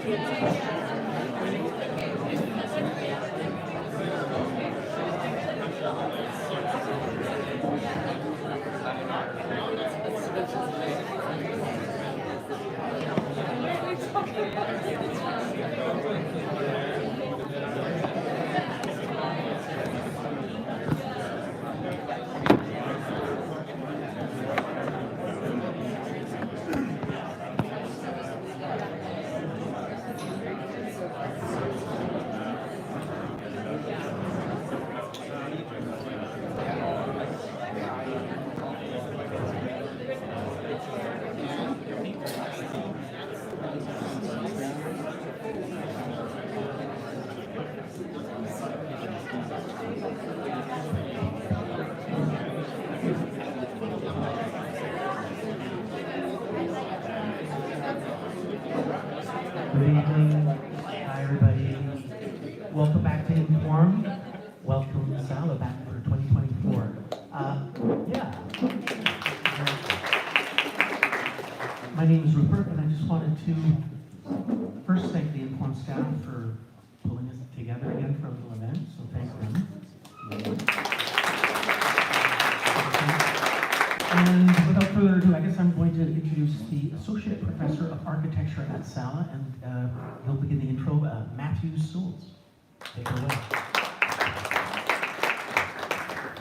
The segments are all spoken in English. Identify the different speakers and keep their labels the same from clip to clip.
Speaker 1: Good evening. Hi, everybody. Welcome back to Inform. Welcome, SALA, back for 2024. My name is Rupert, and I just wanted to first thank the Inform staff for pulling us together again for a little event, so thank them. And without further ado, I guess I'm going to introduce the Associate Professor of Architecture at SALA, and he'll begin the intro, Matthew Souls. Take it away.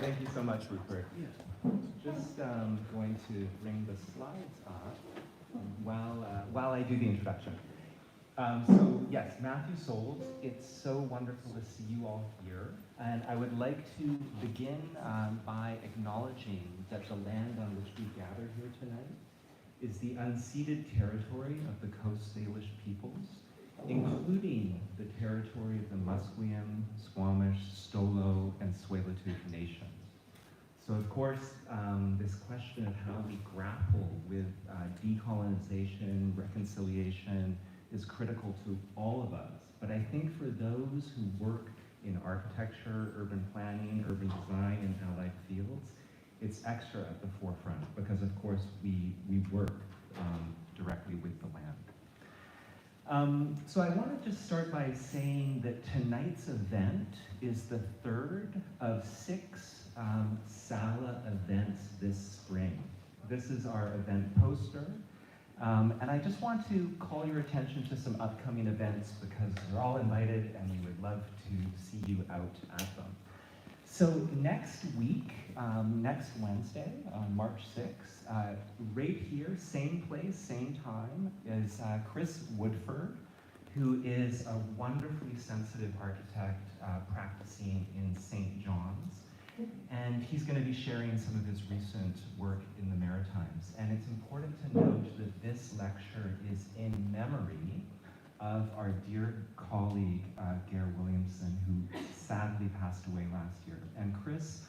Speaker 2: Thank you so much, Rupert. Just going to bring the slides up while I do the introduction. So yes, Matthew Souls, it's so wonderful to see you all here. And I would like to begin by acknowledging that the land on which we gather here tonight is the unceded territory of the Coast Salish peoples, including the territory of the Musqueam, Squamish, Stolo, and Tsleil-Waututh nations. So of course, this question of how we grapple with decolonization, reconciliation, is critical to all of us. But I think for those who work in architecture, urban planning, urban design, and allied fields, it's extra at the forefront because, of course, we work directly with the land. So I want to just start by saying that tonight's event is the third of 6 SALA events this spring. This is our event poster. And I just want to call your attention to some upcoming events because you're all invited and we would love to see you out at them. So next week, next Wednesday, on March 6th, right here, same place, same time, is Chris Woodford, who is a wonderfully sensitive architect practicing in St. John's. And he's going to be sharing some of his recent work in the Maritimes. And it's important to note that this lecture is in memory of our dear colleague, Gare Williamson, who sadly passed away last year. And Chris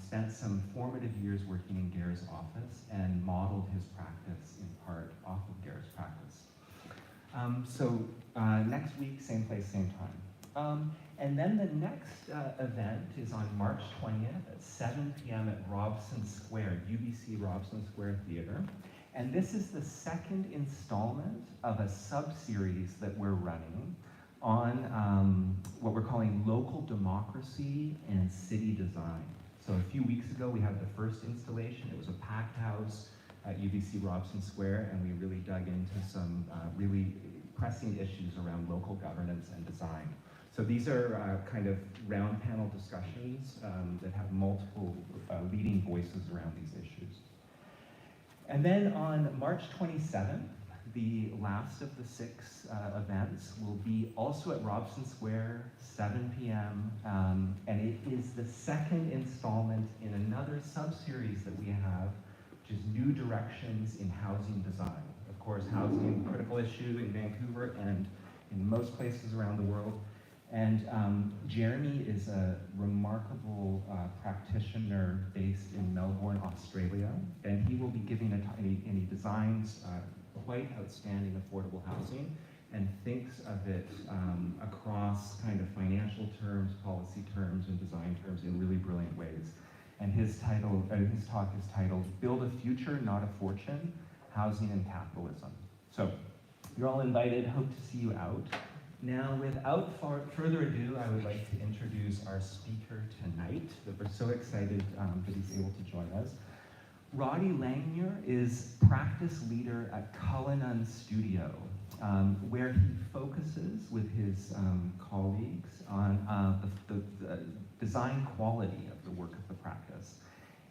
Speaker 2: spent some formative years working in Gare's office and modeled his practice in part off of Gare's practice. So next week, same place, same time. And then the next event is on March 20th at 7 p.m. at Robson Square, UBC Robson Square Theater. And this is the second installment of a sub-series that we're running on what we're calling local democracy and city design. So a few weeks ago, we had the first installation. It was a packed house at UBC Robson Square, and we really dug into some really pressing issues around local governance and design. So these are kind of round panel discussions that have multiple leading voices around these issues. And then on March 27th, the last of the 6 events will be also at Robson Square, 7 p.m. And it is the second installment in another sub-series that we have, which is New Directions in Housing Design. Of course, housing is a critical issue in Vancouver and in most places around the world. And Jeremy is a remarkable practitioner based in Melbourne, Australia, and he will be giving and he designs quite outstanding affordable housing and thinks of it across kind of financial terms, policy terms, and design terms in really brilliant ways. And his talk is titled "Build a Future, Not a Fortune: Housing and Capitalism." So You're all invited. Hope to see you out. Now, without further ado, I would like to introduce our speaker tonight. We're so excited that he's able to join us. Roddy Langmuir is practice leader at Cullinan Studio, where he focuses with his colleagues on the design quality of the work of the practice.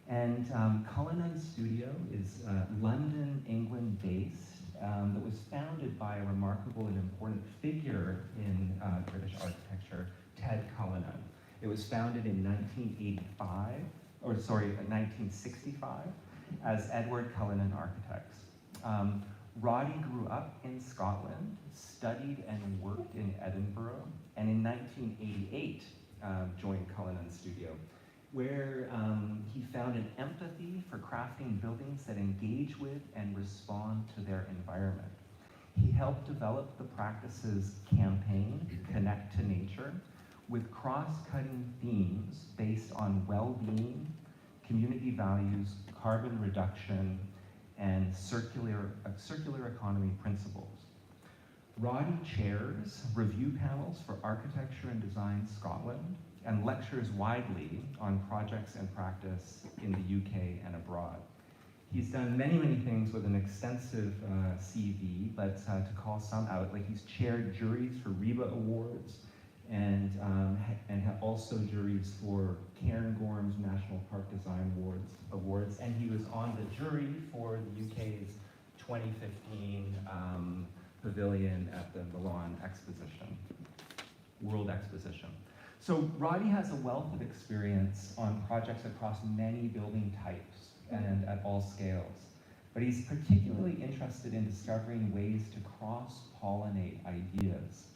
Speaker 2: And Cullinan Studio is London, England based, that was founded by a remarkable and important figure in British architecture, Ted Cullinan. It was founded in 1965 as Edward Cullinan Architects. Roddy grew up in Scotland, studied and worked in Edinburgh, and in 1988 joined Cullinan Studio, where he found an empathy for crafting buildings that engage with and respond to their environment. He helped develop the practice's campaign, Connect to Nature, with cross-cutting themes based on well-being, community values, carbon reduction, and circular economy principles. Roddy chairs review panels for Architecture and Design Scotland and lectures widely on projects and practice in the UK and abroad. He's done many, many things with an extensive CV, but to call some out, like he's chaired juries for REBA Awards and also juries for Cairngorm's National Park Design Awards, and he was on the jury for the UK's 2015 pavilion at the Milan Exposition, World Exposition. So Roddy has a wealth of experience on projects across many building types and at all scales, but he's particularly interested in discovering ways to cross-pollinate ideas,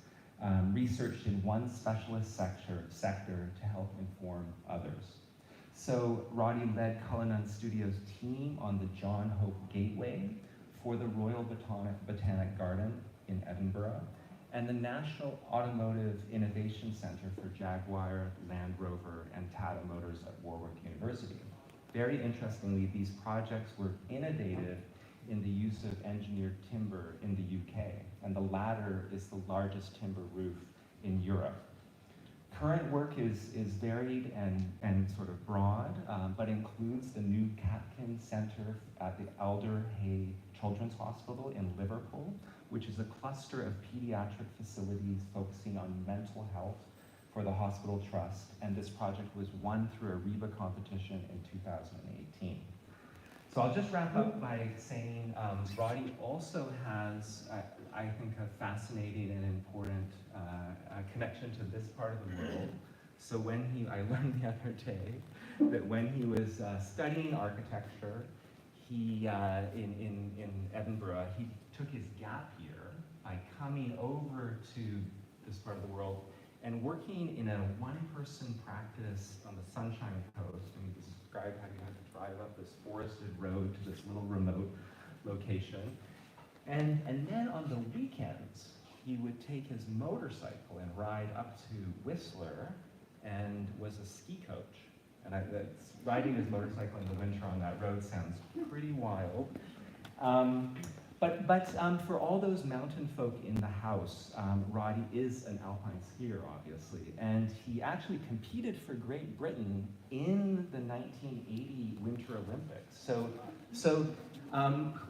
Speaker 2: researched in one specialist sector to help inform others. So Roddy led Cullinan Studio's team on the John Hope Gateway for the Royal Botanic Garden in Edinburgh, and the National Automotive Innovation Center for Jaguar, Land Rover, and Tata Motors at Warwick University. Very interestingly, these projects were innovative in the use of engineered timber in the UK, and the latter is the largest timber roof in Europe. Current work is varied and sort of broad, but includes the new Catkin Center at the Alder Hey Children's Hospital in Liverpool, which is a cluster of pediatric facilities focusing on mental health for the Hospital Trust, and this project was won through a REBA competition in 2018. So I'll just wrap up by saying Roddy also has, I think, a fascinating and important connection to this part of the world. So I learned the other day that when he was studying architecture, he in Edinburgh, he took his gap year by coming over to this part of the world and working in a one-person practice on the Sunshine Coast. And he described how you had to drive up this forested road to this little remote location. And then on the weekends, he would take his motorcycle and ride up to Whistler and was a ski coach. And riding his motorcycle in the winter on that road sounds pretty wild. But for all those mountain folk in the house, Roddy is an alpine skier, obviously, and he actually competed for Great Britain in the 1980 Winter Olympics. So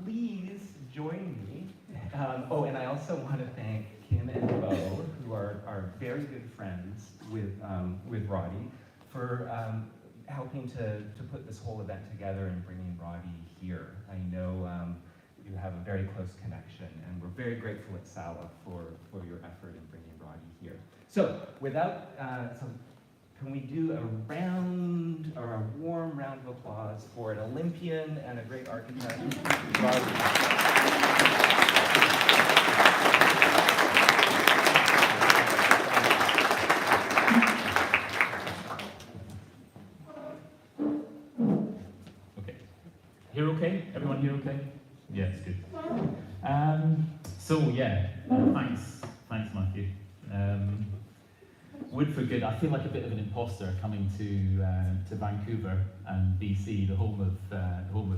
Speaker 2: please join me. And I also want to thank Kim and Bo, who are very good friends with Roddy, for helping to put this whole event together and bringing Roddy here. I know you have a very close connection, and we're very grateful at SALA for your effort in bringing Roddy here. So can we do a warm round of applause for an Olympian and a great architect, Roddy.
Speaker 3: Here okay? Everyone here okay? Yes, good. Thanks Matthew. Wood for Good. I feel like a bit of an imposter coming to Vancouver and BC, the home of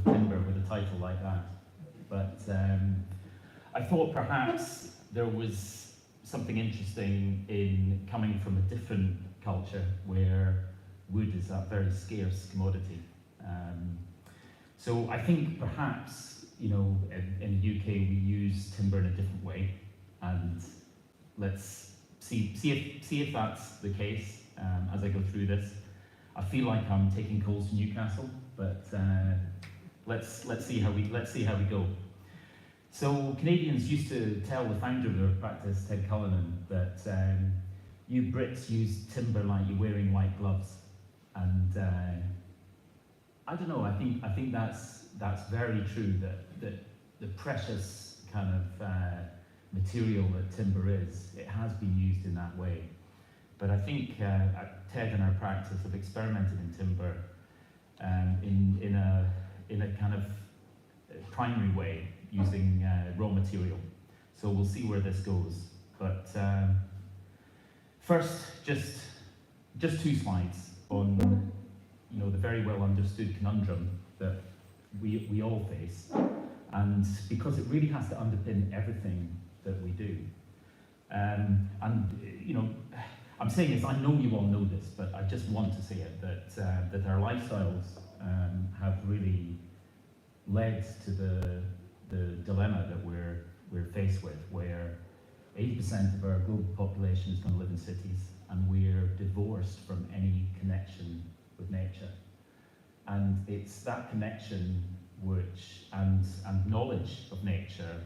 Speaker 3: timber, with a title like that. But I thought perhaps there was something interesting in coming from a different culture where wood is a very scarce commodity. So I think perhaps, you know, in the UK we use timber in a different way, and let's see if that's the case as I go through this. I feel like I'm taking calls to Newcastle, but let's see how we go. So Canadians used to tell the founder of the practice, Ted Cullinan, that you Brits use timber like you're wearing white gloves, and I don't know. I think that's very true. That the precious kind of material that timber is, it has been used in that way. But I think Ted and our practice have experimented in timber in a kind of primary way, using raw material. So we'll see where this goes. But first, just 2 slides on, you know, the very well understood conundrum that we all face, and because it really has to underpin everything that we do. And you know, I'm saying this, I know you all know this, but I just want to say it, that our lifestyles have really led to the dilemma that we're faced with, where 80% of our global population is going to live in cities, and we're divorced from any connection with nature. And it's that connection and knowledge of nature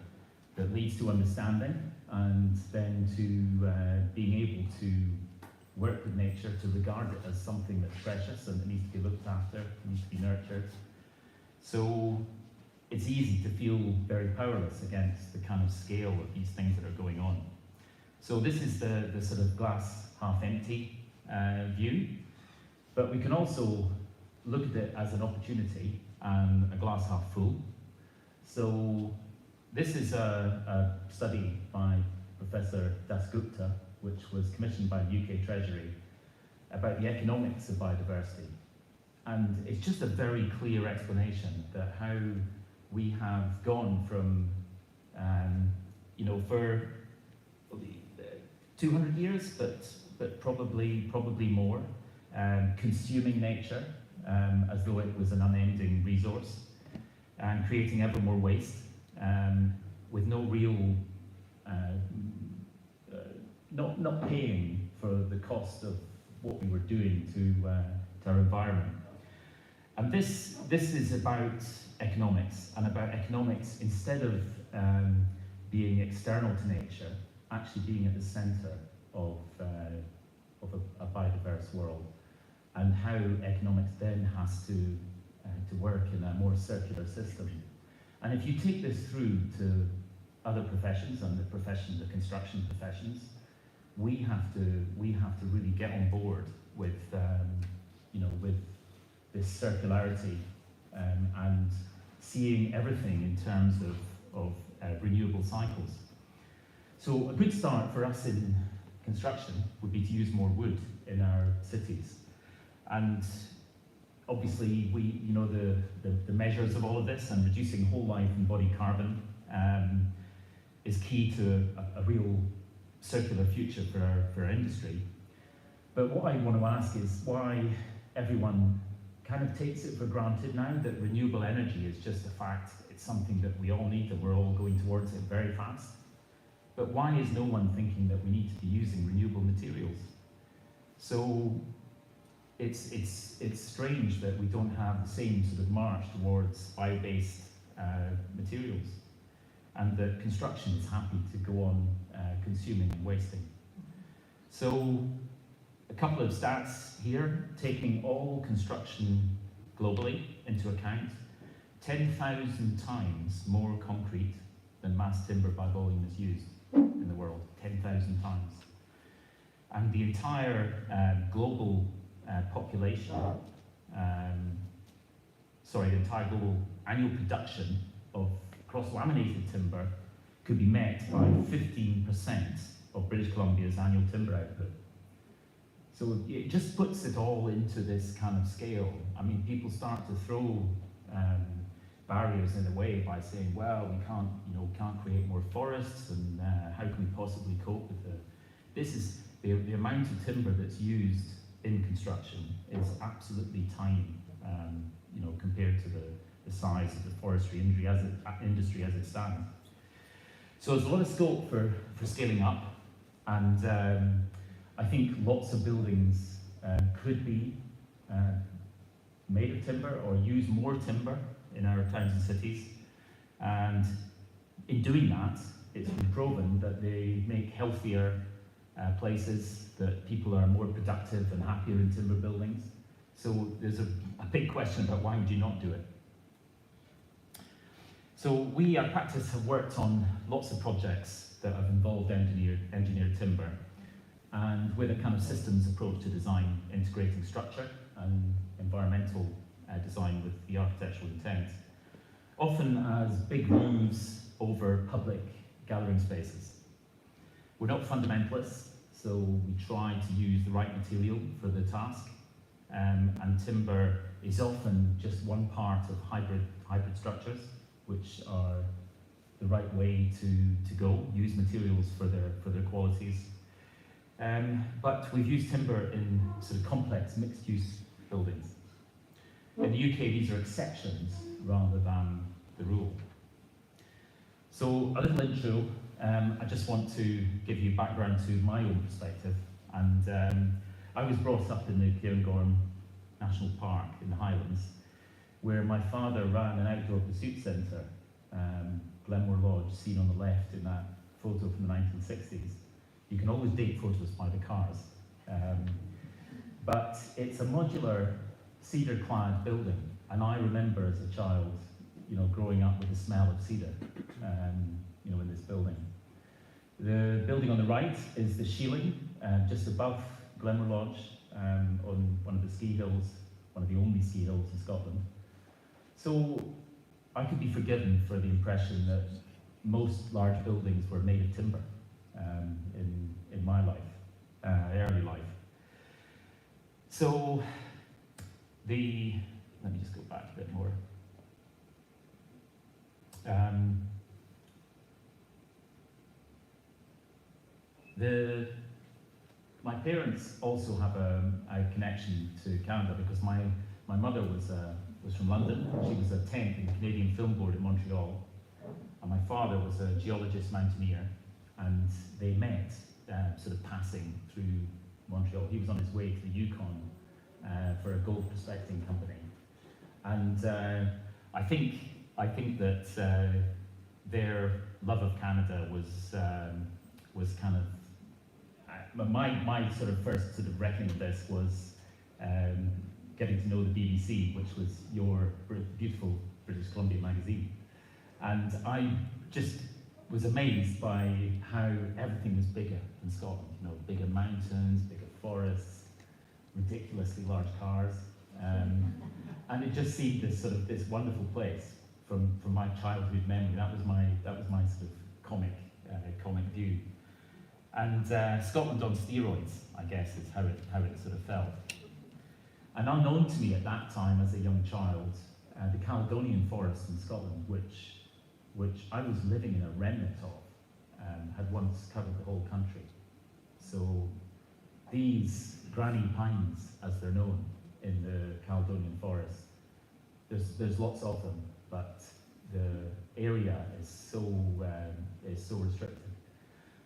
Speaker 3: that leads to understanding, and then to being able to work with nature, to regard it as something that's precious and that needs to be looked after, needs to be nurtured. So it's easy to feel very powerless against the kind of scale of these things that are going on. So this is the sort of glass half empty view, but we can also look at it as an opportunity and a glass half full. So this is a study by Professor Dasgupta, which was commissioned by the UK Treasury, about the economics of biodiversity. And it's just a very clear explanation that how we have gone from, you know, for 200 years, but probably more, consuming nature as though it was an unending resource, and creating ever more waste, with no real, not paying for the cost of what we were doing to our environment. And this is about economics, and about economics, instead of being external to nature, actually being at the centre of a biodiverse world, and how economics then has to work in a more circular system. And if you take this through to other professions, and the construction professions, we have to really get on board with with this circularity, and seeing everything in terms of renewable cycles. So a good start for us in construction would be to use more wood in our cities. And obviously the measures of all of this, and reducing whole life and body carbon is key to a real circular future for our industry. But what I want to ask is why everyone kind of takes it for granted now that renewable energy is just a fact. It's something that we all need, and we're all going towards it very fast. But why is no one thinking that we need to be using renewable materials? So it's strange that we don't have the same sort of march towards bio-based materials, and that construction is happy to go on consuming and wasting. So a couple of stats here, taking all construction globally into account: 10,000 times more concrete than mass timber by volume is used in the world, 10,000 times. And the entire global population, the entire global annual production of cross-laminated timber could be met by 15% of British Columbia's annual timber output. So it just puts it all into this kind of scale. I mean, people start to throw barriers in the way by saying, well, we can't, can't create more forests, and how can we possibly cope with it? This is the amount of timber that's used in construction is absolutely tiny, compared to the size of the forestry industry as it stands. So there's a lot of scope for scaling up, and I think lots of buildings could be made of timber or use more timber in our towns and cities. And in doing that, it's been proven that they make healthier places, that people are more productive and happier in timber buildings. So there's a big question about why would you not do it? So we at Practice have worked on lots of projects that have involved engineered timber, and with a kind of systems approach to design, integrating structure and environmental design with the architectural intent, often as big roofs over public gathering spaces. We're not fundamentalists, so we try to use the right material for the task, and timber is often just one part of hybrid structures, which are the right way to go, use materials for their qualities. But we've used timber in sort of complex mixed-use buildings. In the UK, these are exceptions rather than the rule. So a little intro. I just want to give you background to my own perspective. And I was brought up in the Cairngorm National Park in the Highlands, where my father ran an outdoor pursuit centre, Glenmore Lodge, seen on the left in that photo from the 1960s. You can always date photos by the cars. But it's a modular cedar-clad building, and I remember as a child, growing up with the smell of cedar, in this building. The building on the right is the Shieling, just above Glenmore Lodge, on one of the ski hills, one of the only ski hills in Scotland. So I could be forgiven for the impression that most large buildings were made of timber in my life, early life. So let me just go back a bit more. My parents also have a connection to Canada, because my mother was from London. She was a temp in the Canadian Film Board in Montreal, and my father was a geologist mountaineer, and they met sort of passing through Montreal. He was on his way to the Yukon for a gold prospecting company, and I think that their love of Canada was kind of my sort of first sort of reckoning of this was getting to know the BBC, which was your beautiful British Columbia magazine, and I just was amazed by how everything was bigger in Scotland. Bigger mountains, bigger forests, ridiculously large cars, and it just seemed this wonderful place from my childhood memory. That was my sort of comic view. And Scotland on steroids, I guess, is how it sort of felt. And unknown to me at that time as a young child, the Caledonian Forest in Scotland, which I was living in a remnant of, had once covered the whole country. So these granny pines, as they're known in the Caledonian Forest, there's lots of them, but the area is so restricted.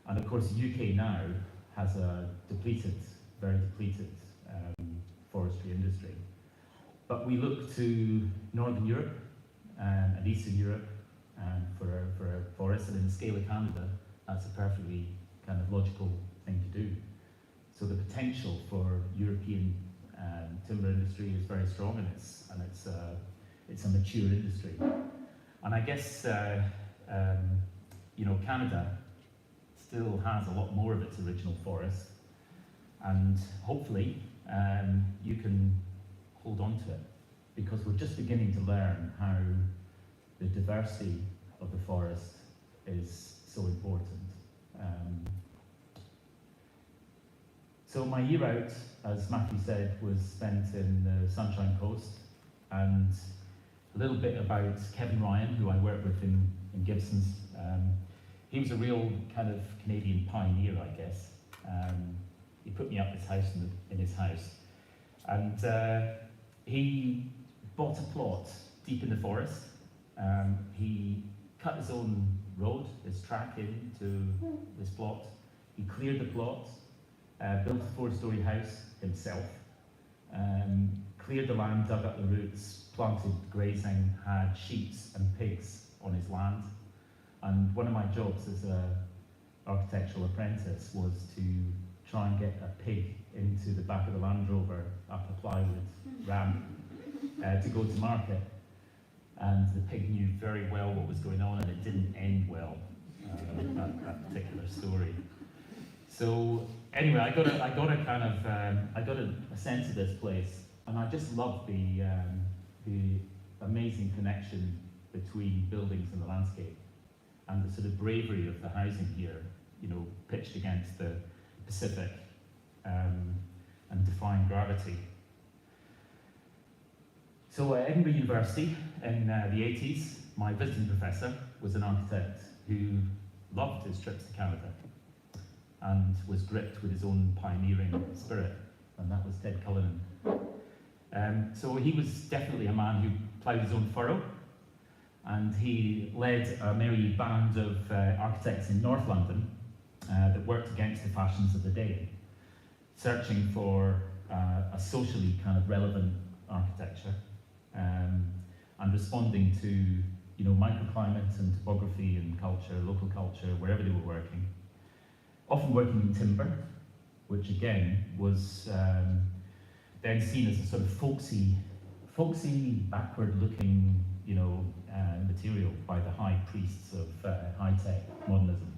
Speaker 3: And of course, the UK now has a very depleted forestry industry. But we look to Northern Europe and Eastern Europe for forests, and in the scale of Canada, that's a perfectly kind of logical thing to do. So the potential for European timber industry is very strong, and it's a mature industry. And I guess Canada still has a lot more of its original forest, and hopefully you can hold on to it, because we're just beginning to learn how the diversity of the forest is so important. So my year out, as Matthew said, was spent in the Sunshine Coast, and a little bit about Kevin Ryan, who I work with in Gibson's. He was a real kind of Canadian pioneer, I guess. He put me up his house in his house. And he bought a plot deep in the forest. He cut his own road, his track into this plot. He cleared the plot, built a 4-story house himself, cleared the land, dug up the roots, planted grazing, had sheep and pigs on his land. And one of my jobs as an architectural apprentice was to try and get a pig into the back of the Land Rover up a plywood ramp to go to market. And the pig knew very well what was going on, and it didn't end well, that particular story. So anyway, I got a sense of this place, and I just love the amazing connection between buildings and the landscape, and the sort of bravery of the housing here, you know, pitched against the Pacific, and defying gravity. So at Edinburgh University in the 80s, my visiting professor was an architect who loved his trips to Canada and was gripped with his own pioneering spirit, and that was Ted Cullinan. So he was definitely a man who ploughed his own furrow, and he led a merry band of architects in North London that worked against the fashions of the day, searching for a socially kind of relevant architecture, and responding to, you know, microclimate and topography and culture, local culture, wherever they were working. Often working in timber, which again was then seen as a sort of folksy, backward-looking, you know, material by the high priests of high-tech modernism.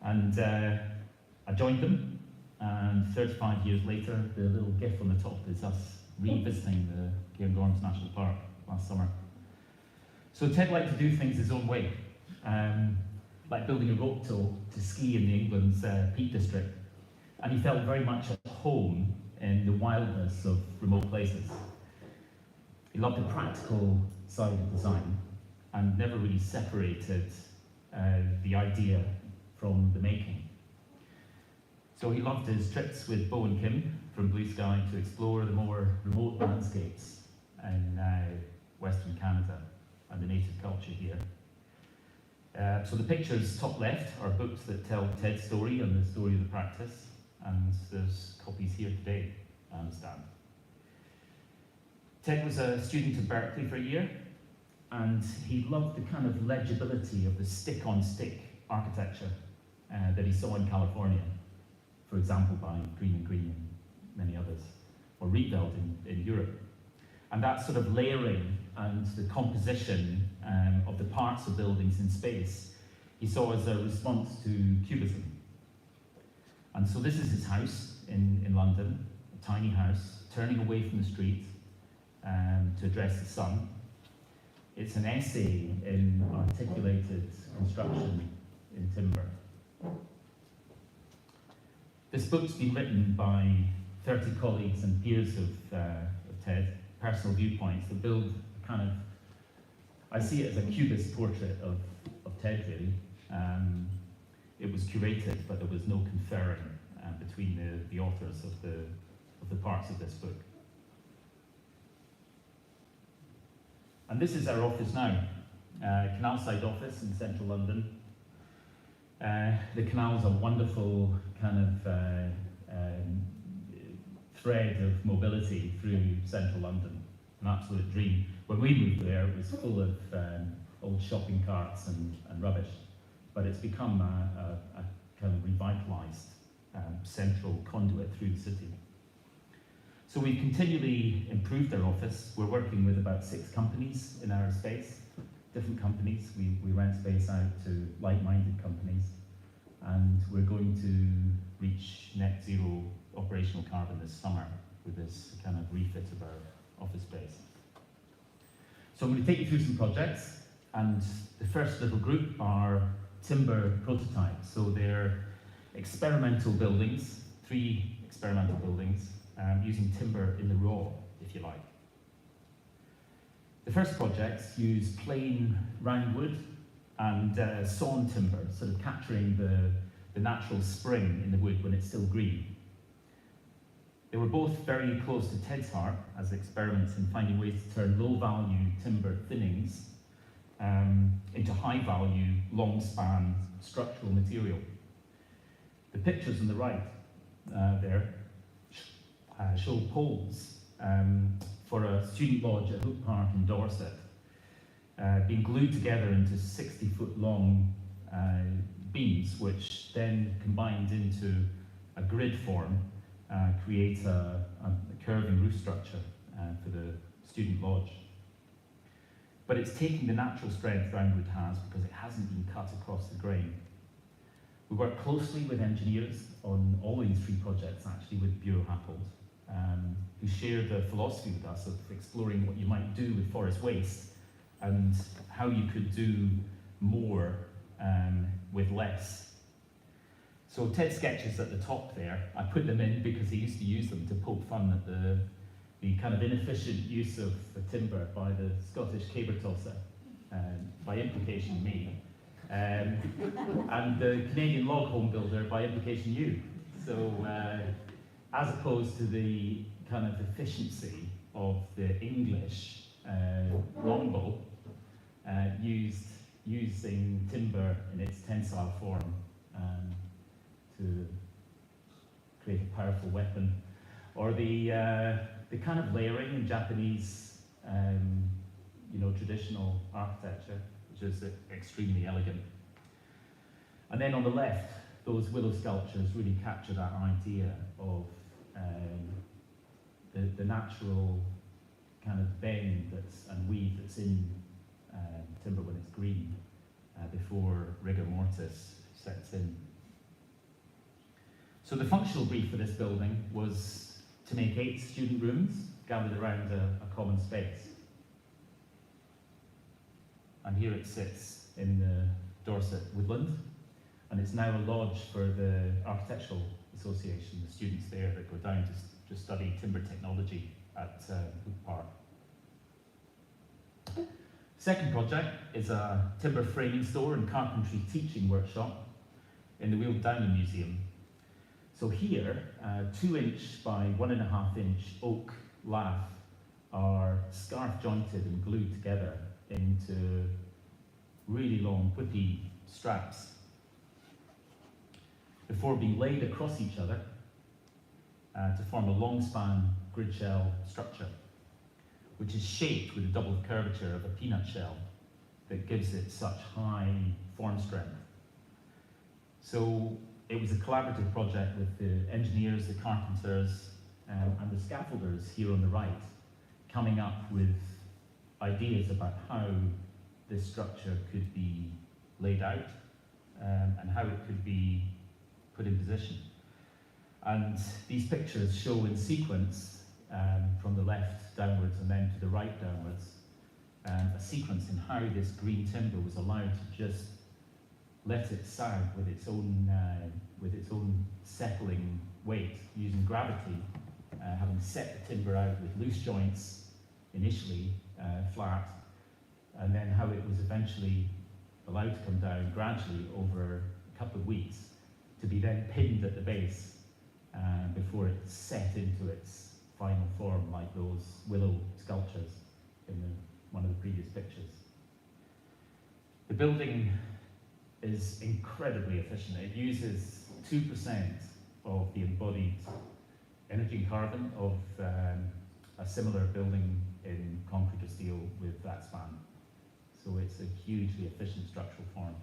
Speaker 3: And I joined them, and 35 years later, the little gif on the top is us revisiting the Cairngorm National Park last summer. So Ted liked to do things his own way, like building a rope tow to ski in England's Peak District, and he felt very much at home in the wildness of remote places. He loved the practical side of design and never really separated the idea from the making. So he loved his trips with Bo and Kim from Blue Sky to explore the more remote landscapes in Western Canada and the native culture here. So the pictures top left are books that tell Ted's story and the story of the practice, and there's copies here today, I understand. Ted was a student at Berkeley for a year, and he loved the kind of legibility of the stick-on-stick architecture that he saw in California, for example by Green and Green and many others, or Rietveld in Europe. And that sort of layering and the composition of the parts of buildings in space, he saw as a response to Cubism. And so this is his house in London, a tiny house, turning away from the street to address the sun. It's an essay in articulated construction in timber. This book's been written by 30 colleagues and peers of Ted, personal viewpoints that build a kind of, I see it as a cubist portrait of Ted really. It was curated, but there was no conferring between the authors of the parts of this book. And this is our office now, Canal Side office in central London. The canal is a wonderful kind of thread of mobility through central London, an absolute dream. When we moved there, it was full of old shopping carts and rubbish, but it's become a kind of revitalised central conduit through the city. So we've continually improved our office. We're working with about 6 companies in our space, different companies. We rent space out to like-minded companies, and we're going to reach net zero operational carbon this summer with this kind of refit of our office space. So I'm going to take you through some projects, and the first little group are timber prototypes. So they're experimental buildings, 3 experimental buildings, using timber in the raw, if you like. The first projects used plain roundwood and sawn timber, sort of capturing the natural spring in the wood when it's still green. They were both very close to Ted's heart as experiments in finding ways to turn low-value timber thinnings into high-value, long-span structural material. The pictures on the right there show poles for a student lodge at Hook Park in Dorset, being glued together into 60-foot long beams, which then combined into a grid form, create a curving roof structure for the student lodge. But it's taking the natural strength roundwood has because it hasn't been cut across the grain. We work closely with engineers on all these three projects, actually, with Bureau Happold, who share the philosophy with us of exploring what you might do with forest waste and how you could do more with less. So Ted's sketches at the top there, I put them in because he used to use them to poke fun at the kind of inefficient use of the timber by the Scottish caber tosser, by implication me, and the Canadian log home builder, by implication you. So as opposed to the kind of efficiency of the English longbow, using timber in its tensile form to create a powerful weapon, or the kind of layering in Japanese, traditional architecture, which is extremely elegant. And then on the left, those willow sculptures really capture that idea of the natural kind of bend and weave that's in timber when it's green, before rigor mortis sets in. So the functional brief for this building was to make 8 student rooms gathered around a common space. And here it sits in the Dorset woodland, and it's now a lodge for the Architectural Association, the students there that go down to study timber technology at Hook Park. Second project is a timber framing store and carpentry teaching workshop in the Wheeled Downland Museum. So here, 2-inch by 1.5-inch oak lath are scarf jointed and glued together into really long whippy straps before being laid across each other to form a long span grid shell structure, which is shaped with the double curvature of a peanut shell that gives it such high form strength. So it was a collaborative project with the engineers, the carpenters, and the scaffolders here on the right, coming up with ideas about how this structure could be laid out and how it could be put in position. And these pictures show in sequence, from the left downwards and then to the right downwards, a sequence in how this green timber was allowed to just let it sag with its own settling weight, using gravity, having set the timber out with loose joints initially flat, and then how it was eventually allowed to come down gradually over a couple of weeks to be then pinned at the base before it set into its final form, like those willow sculptures in one of the previous pictures. The building is incredibly efficient. It uses 2% of the embodied energy and carbon of a similar building in concrete or steel with that span. So it's a hugely efficient structural form.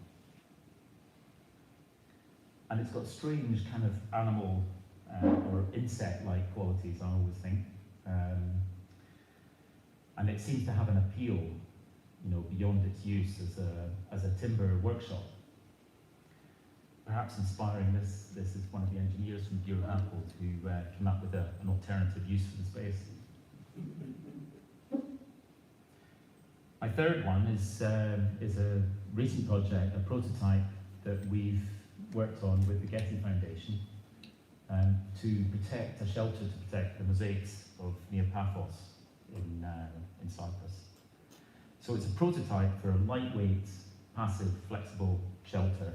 Speaker 3: And it's got strange kind of animal or insect-like qualities, I always think. And it seems to have an appeal, beyond its use as a timber workshop. Perhaps inspiring this is one of the engineers from Bureau Happold who came up with an alternative use for the space. My third one is a recent project, a prototype that we've worked on with the Getty Foundation to protect a shelter to protect the mosaics of near Paphos in Cyprus. So it's a prototype for a lightweight, passive, flexible shelter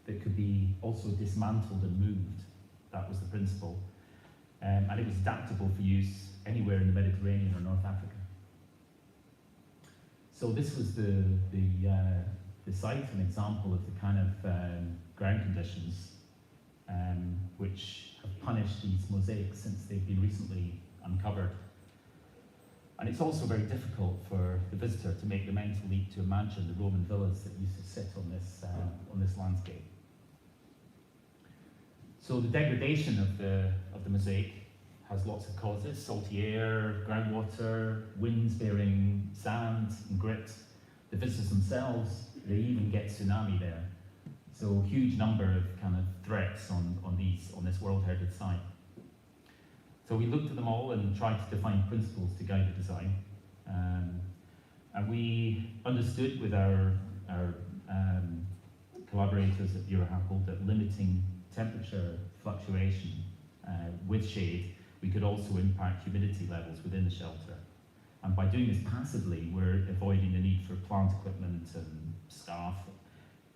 Speaker 3: that could be also dismantled and moved. That was the principle. And it was adaptable for use anywhere in the Mediterranean or North Africa. So this was the site, an example of the kind of ground conditions which have punished these mosaics since they've been recently uncovered. And it's also very difficult for the visitor to make the mental leap to imagine the Roman villas that used to sit on this landscape. So the degradation of the mosaic has lots of causes: salty air, groundwater, winds bearing sand and grit. The visitors themselves, they even get tsunami there. So huge number of kind of threats on this world heritage site. So we looked at them all and tried to define principles to guide the design. And we understood with our collaborators at Eurohappel that limiting temperature fluctuation with shade, we could also impact humidity levels within the shelter. And by doing this passively, we're avoiding the need for plant equipment and staff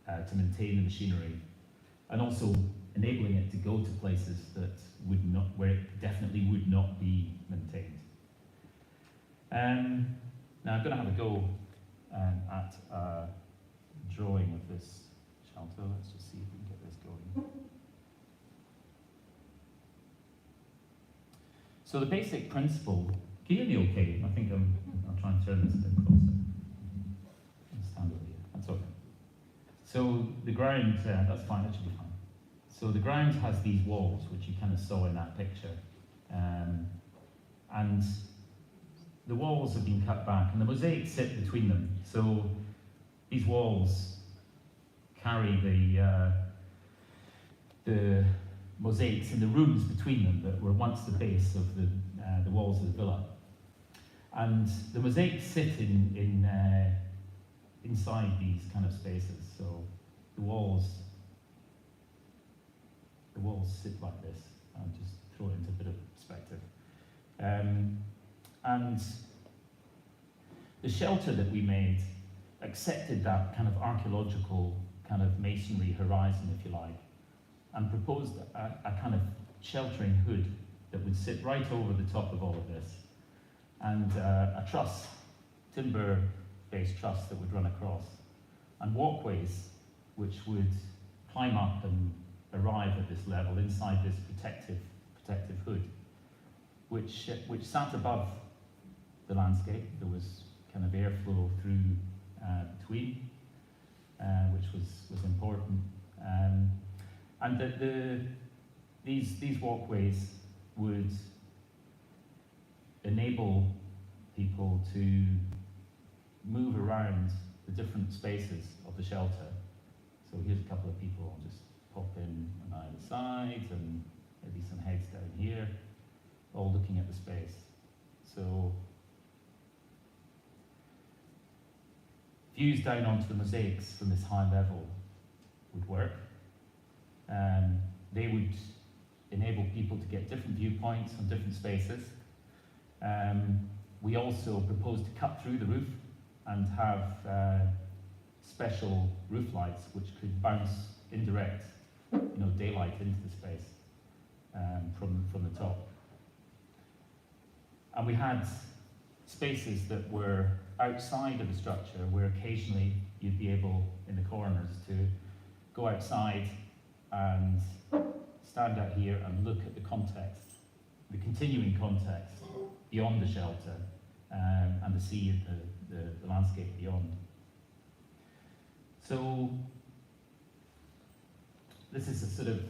Speaker 3: to maintain the machinery, and also enabling it to go to places that where it definitely would not be maintained. Now I'm going to have a go at a drawing of this shelter. Let's just see if we can get this going. So the basic principle, can you hear me okay? I think I'll try and turn this a bit closer. I'll stand over here, that's okay. So the ground, that's fine, that should be fine. So the ground has these walls, which you kind of saw in that picture. And the walls have been cut back, and the mosaics sit between them. So these walls carry the mosaics in the rooms between them that were once the base of the walls of the villa. And the mosaics sit inside these kind of spaces. So the walls sit like this. I'll just throw it into a bit of perspective. And the shelter that we made accepted that kind of archaeological kind of masonry horizon, if you like, and proposed a kind of sheltering hood that would sit right over the top of all of this, and a truss, timber-based truss that would run across, and walkways which would climb up and arrive at this level inside this protective hood, which sat above the landscape. There was kind of airflow through between, which was important. And these walkways would enable people to move around the different spaces of the shelter. So here's a couple of people. I'll just pop in on either side, and maybe some heads down here, all looking at the space. So views down onto the mosaics from this high level would work. They would enable people to get different viewpoints on different spaces. We also proposed to cut through the roof and have special roof lights which could bounce indirect, daylight into the space from the top. And we had spaces that were outside of the structure, where occasionally you'd be able, in the corners, to go outside and stand out here and look at the context, the continuing context beyond the shelter, and the sea and the landscape beyond. So this is a sort of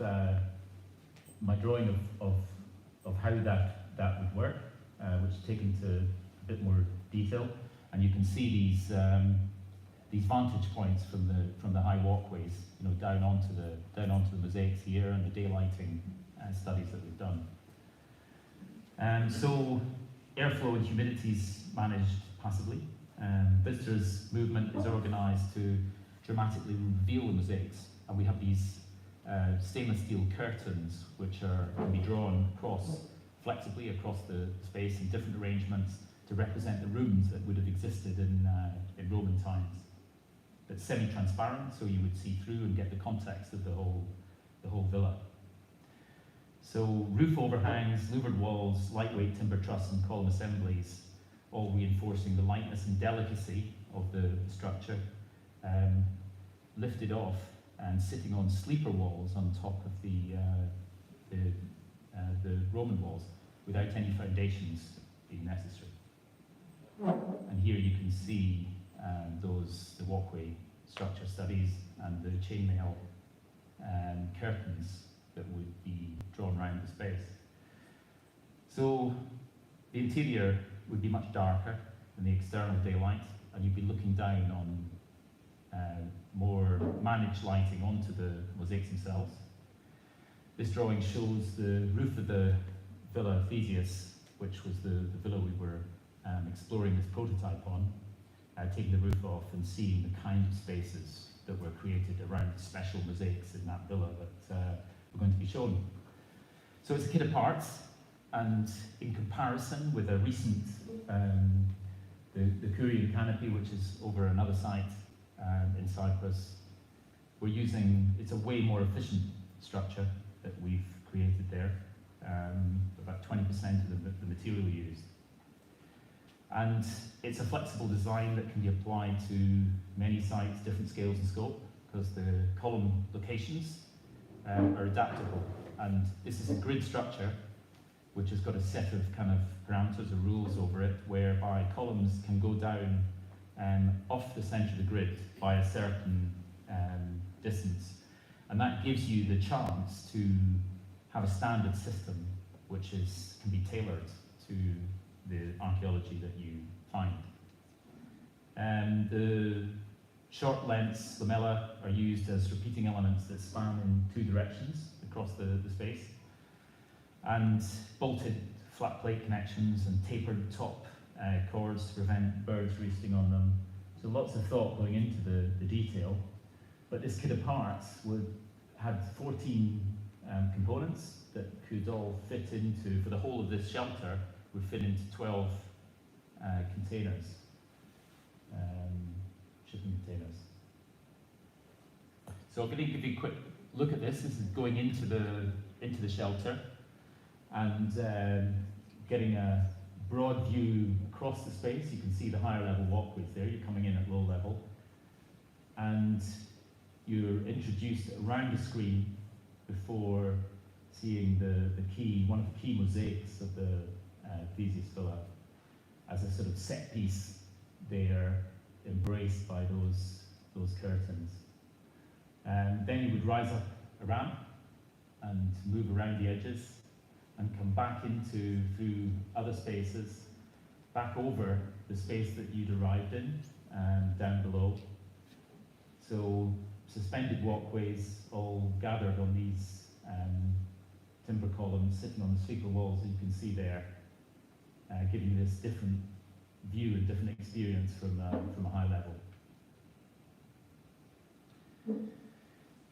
Speaker 3: my drawing of how that would work, which is taken to a bit more detail, and you can see these vantage points from the high walkways, down onto the mosaics here, and the daylighting studies that we've done. So airflow and humidity is managed passively. Visitors' movement is organised to dramatically reveal the mosaics, and we have these stainless steel curtains which can be drawn flexibly across the space in different arrangements to represent the rooms that would have existed in Roman times. But semi-transparent, so you would see through and get the context of the whole villa. So roof overhangs, louvered walls, lightweight timber truss and column assemblies, all reinforcing the lightness and delicacy of the structure, lifted off and sitting on sleeper walls on top of the Roman walls without any foundations being necessary. And here you can see the walkway structure studies and the chainmail curtains that would be drawn around the space. So the interior would be much darker than the external daylight, and you'd be looking down on more managed lighting onto the mosaics themselves. This drawing shows the roof of the Villa Theseus, which was the villa we were exploring this prototype on, taking the roof off and seeing the kind of spaces that were created around the special mosaics in that villa that we're going to be shown. So it's a kit of parts, and in comparison with a recent, the Curian canopy, which is over another site in Cyprus, we're using, it's a way more efficient structure that we've created there, about 20% of the material used. And it's a flexible design that can be applied to many sites, different scales and scope, because the column locations are adaptable. And this is a grid structure, which has got a set of kind of parameters or rules over it, whereby columns can go down off the center of the grid by a certain distance. And that gives you the chance to have a standard system which can be tailored to the archaeology that you find. The short lengths lamella are used as repeating elements that span in two directions across the space, and bolted flat plate connections and tapered top cords to prevent birds roosting on them. So lots of thought going into the detail. But this kit of parts had 14 components that could all fit into, for the whole of this shelter, would fit into 12 containers, shipping containers. So I'm going to give you a quick look at this. This is going into the shelter and getting a broad view across the space. You can see the higher level walkways there. You're coming in at low level, and you're introduced around the screen before seeing one of the key mosaics of the Theseus Villa as a sort of set piece there, embraced by those curtains. And then you would rise up a ramp and move around the edges and come back through other spaces, back over the space that you'd arrived in, down below. So suspended walkways all gathered on these timber columns sitting on the sleeper walls that you can see there, giving you this different view and different experience from a high level.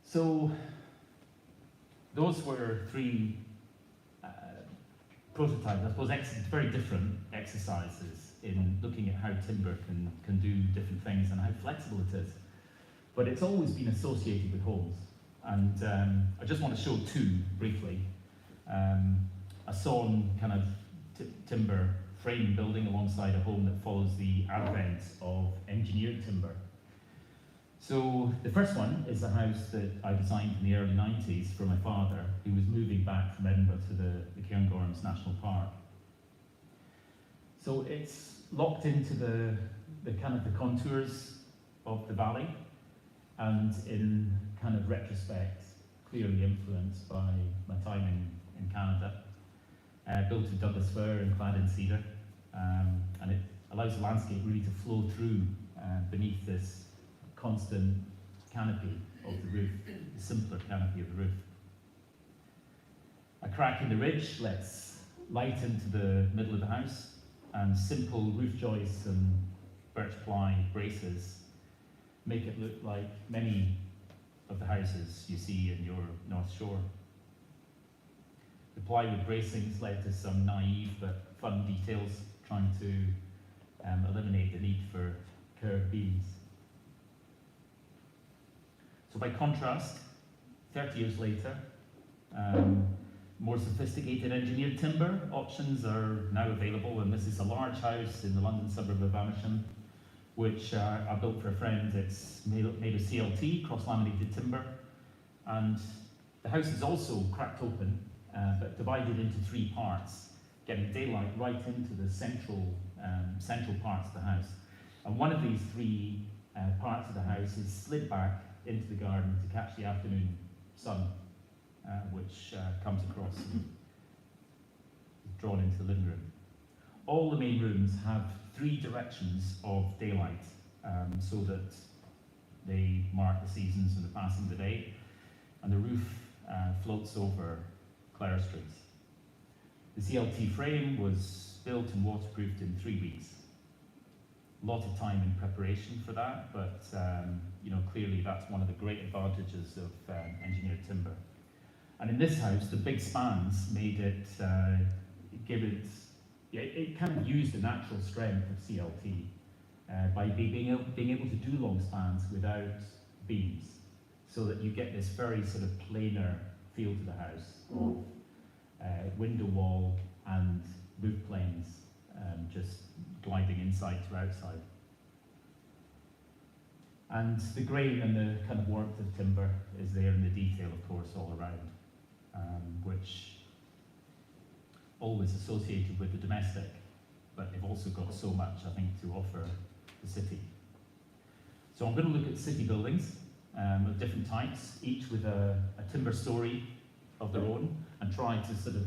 Speaker 3: So those were three prototypes, I suppose, very different exercises in looking at how timber can do different things and how flexible it is. But it's always been associated with homes. And I just want to show two briefly. A sawn kind of timber frame building alongside a home that follows the advent of engineered timber. So the first one is a house that I designed in the early 90s for my father, who was moving back from Edinburgh to the Cairngorms National Park. So it's locked into the kind of the contours of the valley, and in kind of retrospect, clearly influenced by my time in Canada. Built with Douglas fir and clad in cedar, and it allows the landscape really to flow through beneath this constant canopy of the roof, the simpler canopy of the roof. A crack in the ridge lets light into the middle of the house, and simple roof joists and birch ply braces make it look like many of the houses you see in your North Shore. The plywood bracings led to some naive but fun details, trying to eliminate the need for curved beams. So by contrast, 30 years later, more sophisticated engineered timber options are now available, and this is a large house in the London suburb of Amersham, which I built for a friend. It's made of CLT, cross-laminated timber, and the house is also cracked open, but divided into 3 parts, getting daylight right into the central parts of the house. And one of these 3 parts of the house is slid back into the garden to catch the afternoon sun, which comes across and is drawn into the living room. All the main rooms have 3 directions of daylight, so that they mark the seasons and the passing of the day, and the roof floats over clerestories. The CLT frame was built and waterproofed in 3 weeks. A lot of time in preparation for that, but clearly that's one of the great advantages of engineered timber. And in this house, the big spans made it, it kind of used the natural strength of CLT by being able to do long spans without beams, so that you get this very sort of planar feel to the house of window wall and roof planes just gliding inside to outside. And the grain and the kind of warmth of timber is there in the detail, of course, all around, which always associated with the domestic, but they've also got so much, I think, to offer the city. So I'm going to look at city buildings of different types, each with a timber story of their own, and try to sort of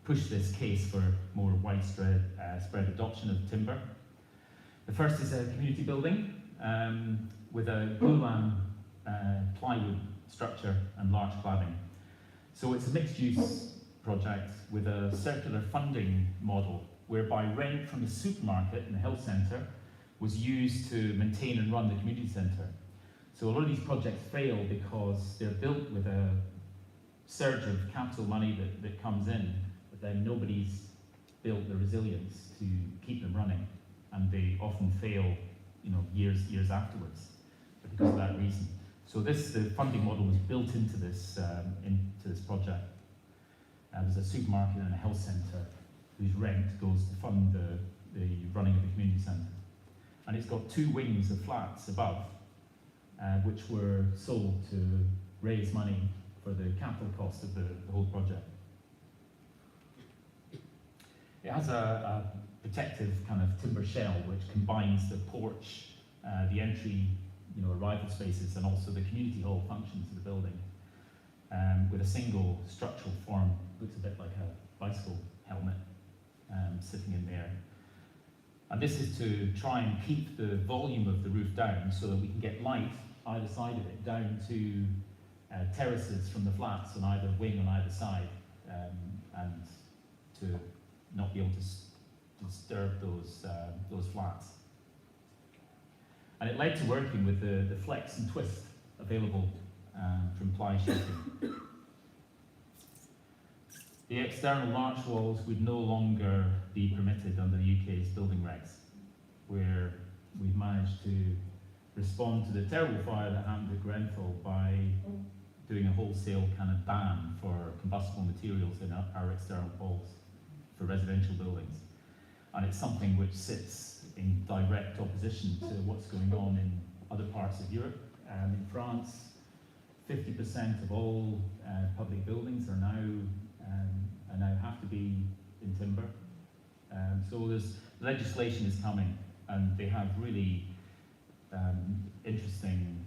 Speaker 3: push this case for more widespread spread adoption of timber. The first is a community building with a glulam plywood structure and large cladding. So it's a mixed-use project with a circular funding model whereby rent from the supermarket in the health centre was used to maintain and run the community centre. So a lot of these projects fail because they're built with a surge of capital money that comes in, but then nobody's built the resilience to keep them running, and they often fail, years afterwards because of that reason. So the funding model was built into this project. There's a supermarket and a health centre whose rent goes to fund the running of the community centre. And it's got 2 wings of flats above, which were sold to raise money for the capital cost of the whole project. It has a protective kind of timber shell which combines the porch, the entry, arrival spaces, and also the community hall functions of the building, with a single structural form. Looks a bit like a bicycle helmet sitting in there. And this is to try and keep the volume of the roof down so that we can get light either side of it down to terraces from the flats on either wing on either side, and to not be able to disturb those flats. And it led to working with the flex and twist available from ply sheeting. The external arch walls would no longer be permitted under the UK's building regs, where we've managed to respond to the terrible fire that happened at Grenfell by doing a wholesale kind of ban for combustible materials in our external walls for residential buildings. And it's something which sits in direct opposition to what's going on in other parts of Europe. In France, 50% of all public buildings are now have to be in timber. So there's legislation is coming, and they have really interesting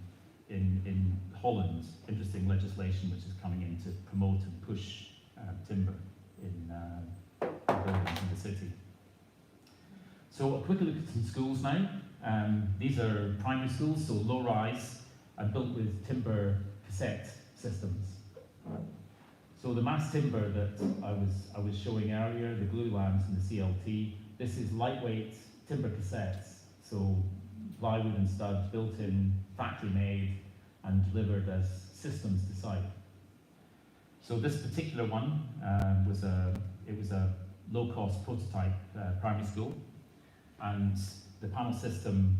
Speaker 3: in Holland, interesting legislation which is coming in to promote and push timber in buildings in the city. So a quick look at some schools now. These are primary schools, so low rise and built with timber cassette systems. So the mass timber that I was showing earlier, the glue lams and the CLT, this is lightweight timber cassettes, so plywood and studs built in, factory made, and delivered as systems to site. So this particular one was a low-cost prototype primary school. And the panel system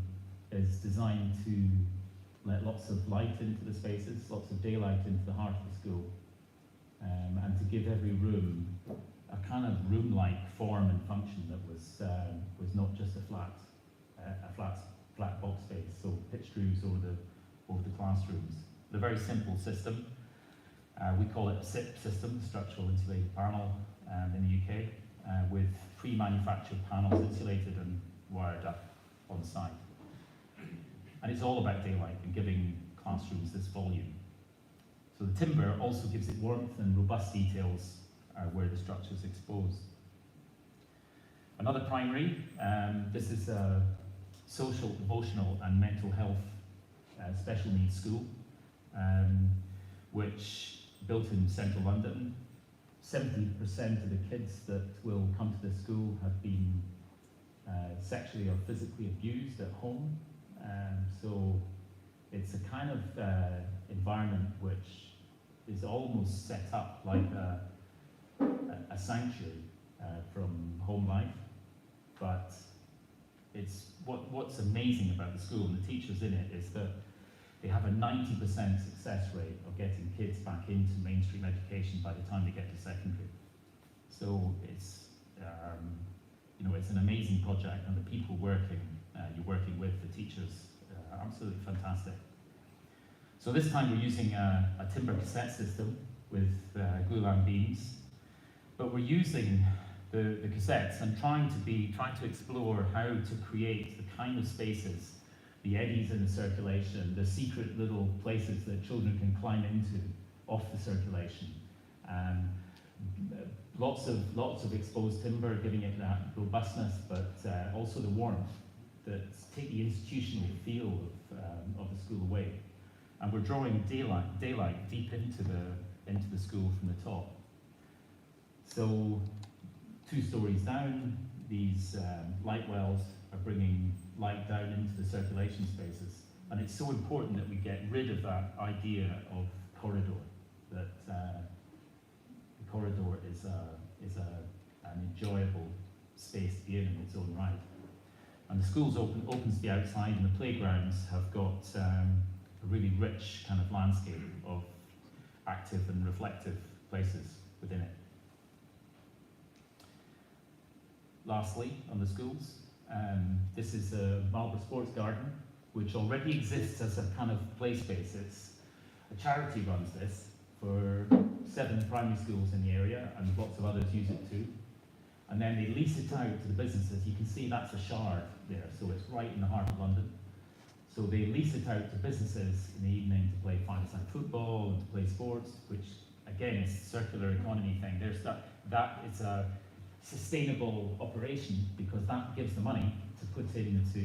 Speaker 3: is designed to let lots of light into the spaces, lots of daylight into the heart of the school, and to give every room a kind of room-like form and function that was not just a flat box space, so pitched roofs over the classrooms. It's a very simple system. We call it a SIP system, structural insulated panel, in the UK, with pre-manufactured panels insulated and wired up on site. And it's all about daylight and giving classrooms this volume. So the timber also gives it warmth and robust details where the structure is exposed. Another primary, this is a social, emotional and mental health special needs school, which built in central London. 70% of the kids that will come to this school have been sexually or physically abused at home. So it's a kind of environment which is almost set up like a sanctuary from home life. But it's what's amazing about the school and the teachers in it is that they have a 90% success rate of getting kids back into mainstream education by the time they get to secondary. So it's it's an amazing project, and the people you're working with, the teachers, are absolutely fantastic. So this time we're using a timber cassette system with glulam beams, but we're using the cassettes and trying to explore how to create the kind of spaces, the eddies in the circulation, the secret little places that children can climb into off the circulation. Lots of exposed timber, giving it that robustness, but also the warmth that take the institutional feel of the school away. And we're drawing daylight deep into the school from the top. So 2 stories down, these light wells are bringing light down into the circulation spaces. And it's so important that we get rid of that idea of corridor, that the corridor is an enjoyable space to be in its own right. And the school's open to the outside, and the playgrounds have got a really rich kind of landscape of active and reflective places within it. Lastly, on the schools, this is a Marlborough Sports Garden, which already exists as a kind of play space. It's a charity runs this for 7 primary schools in the area, and lots of others use it too. And then they lease it out to the businesses. You can see that's a shard there, so it's right in the heart of London. So they lease it out to businesses in the evening to play five-a-side football and to play sports, which again is a circular economy thing. That is a sustainable operation, because that gives the money to put into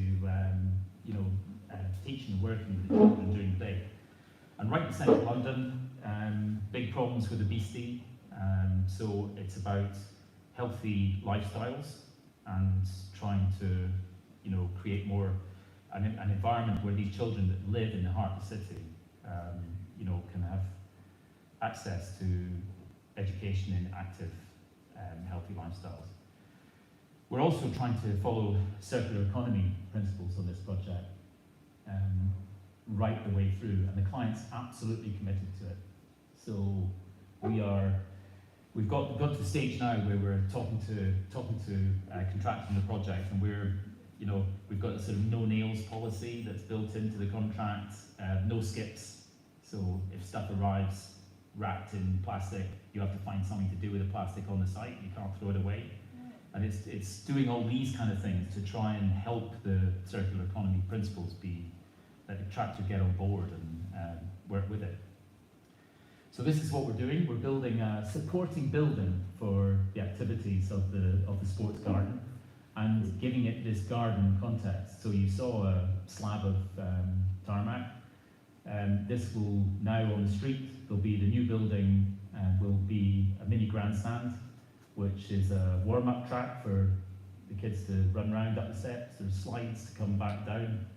Speaker 3: teaching and working with the children during the day. And right in central London, big problems with obesity. So it's about healthy lifestyles and trying to create more an environment where these children that live in the heart of the city can have access to education in active healthy lifestyles. We're also trying to follow circular economy principles on this project right the way through, and the client's absolutely committed to it. So we've got to the stage now where we're talking to contractors on the project, and we've got a sort of no nails policy that's built into the contract, no skips. So if stuff arrives wrapped in plastic, you have to find something to do with the plastic on the site. You can't throw it away. And it's doing all these kind of things to try and help the circular economy principles that the contractor get on board and work with it. So this is what we're doing. We're building a supporting building for the activities of the sports garden and giving it this garden context. So you saw a slab of tarmac. This will now on the street, there'll be the new building, will be a mini grandstand, which is a warm-up track for the kids to run around up the steps. There's slides to come back down.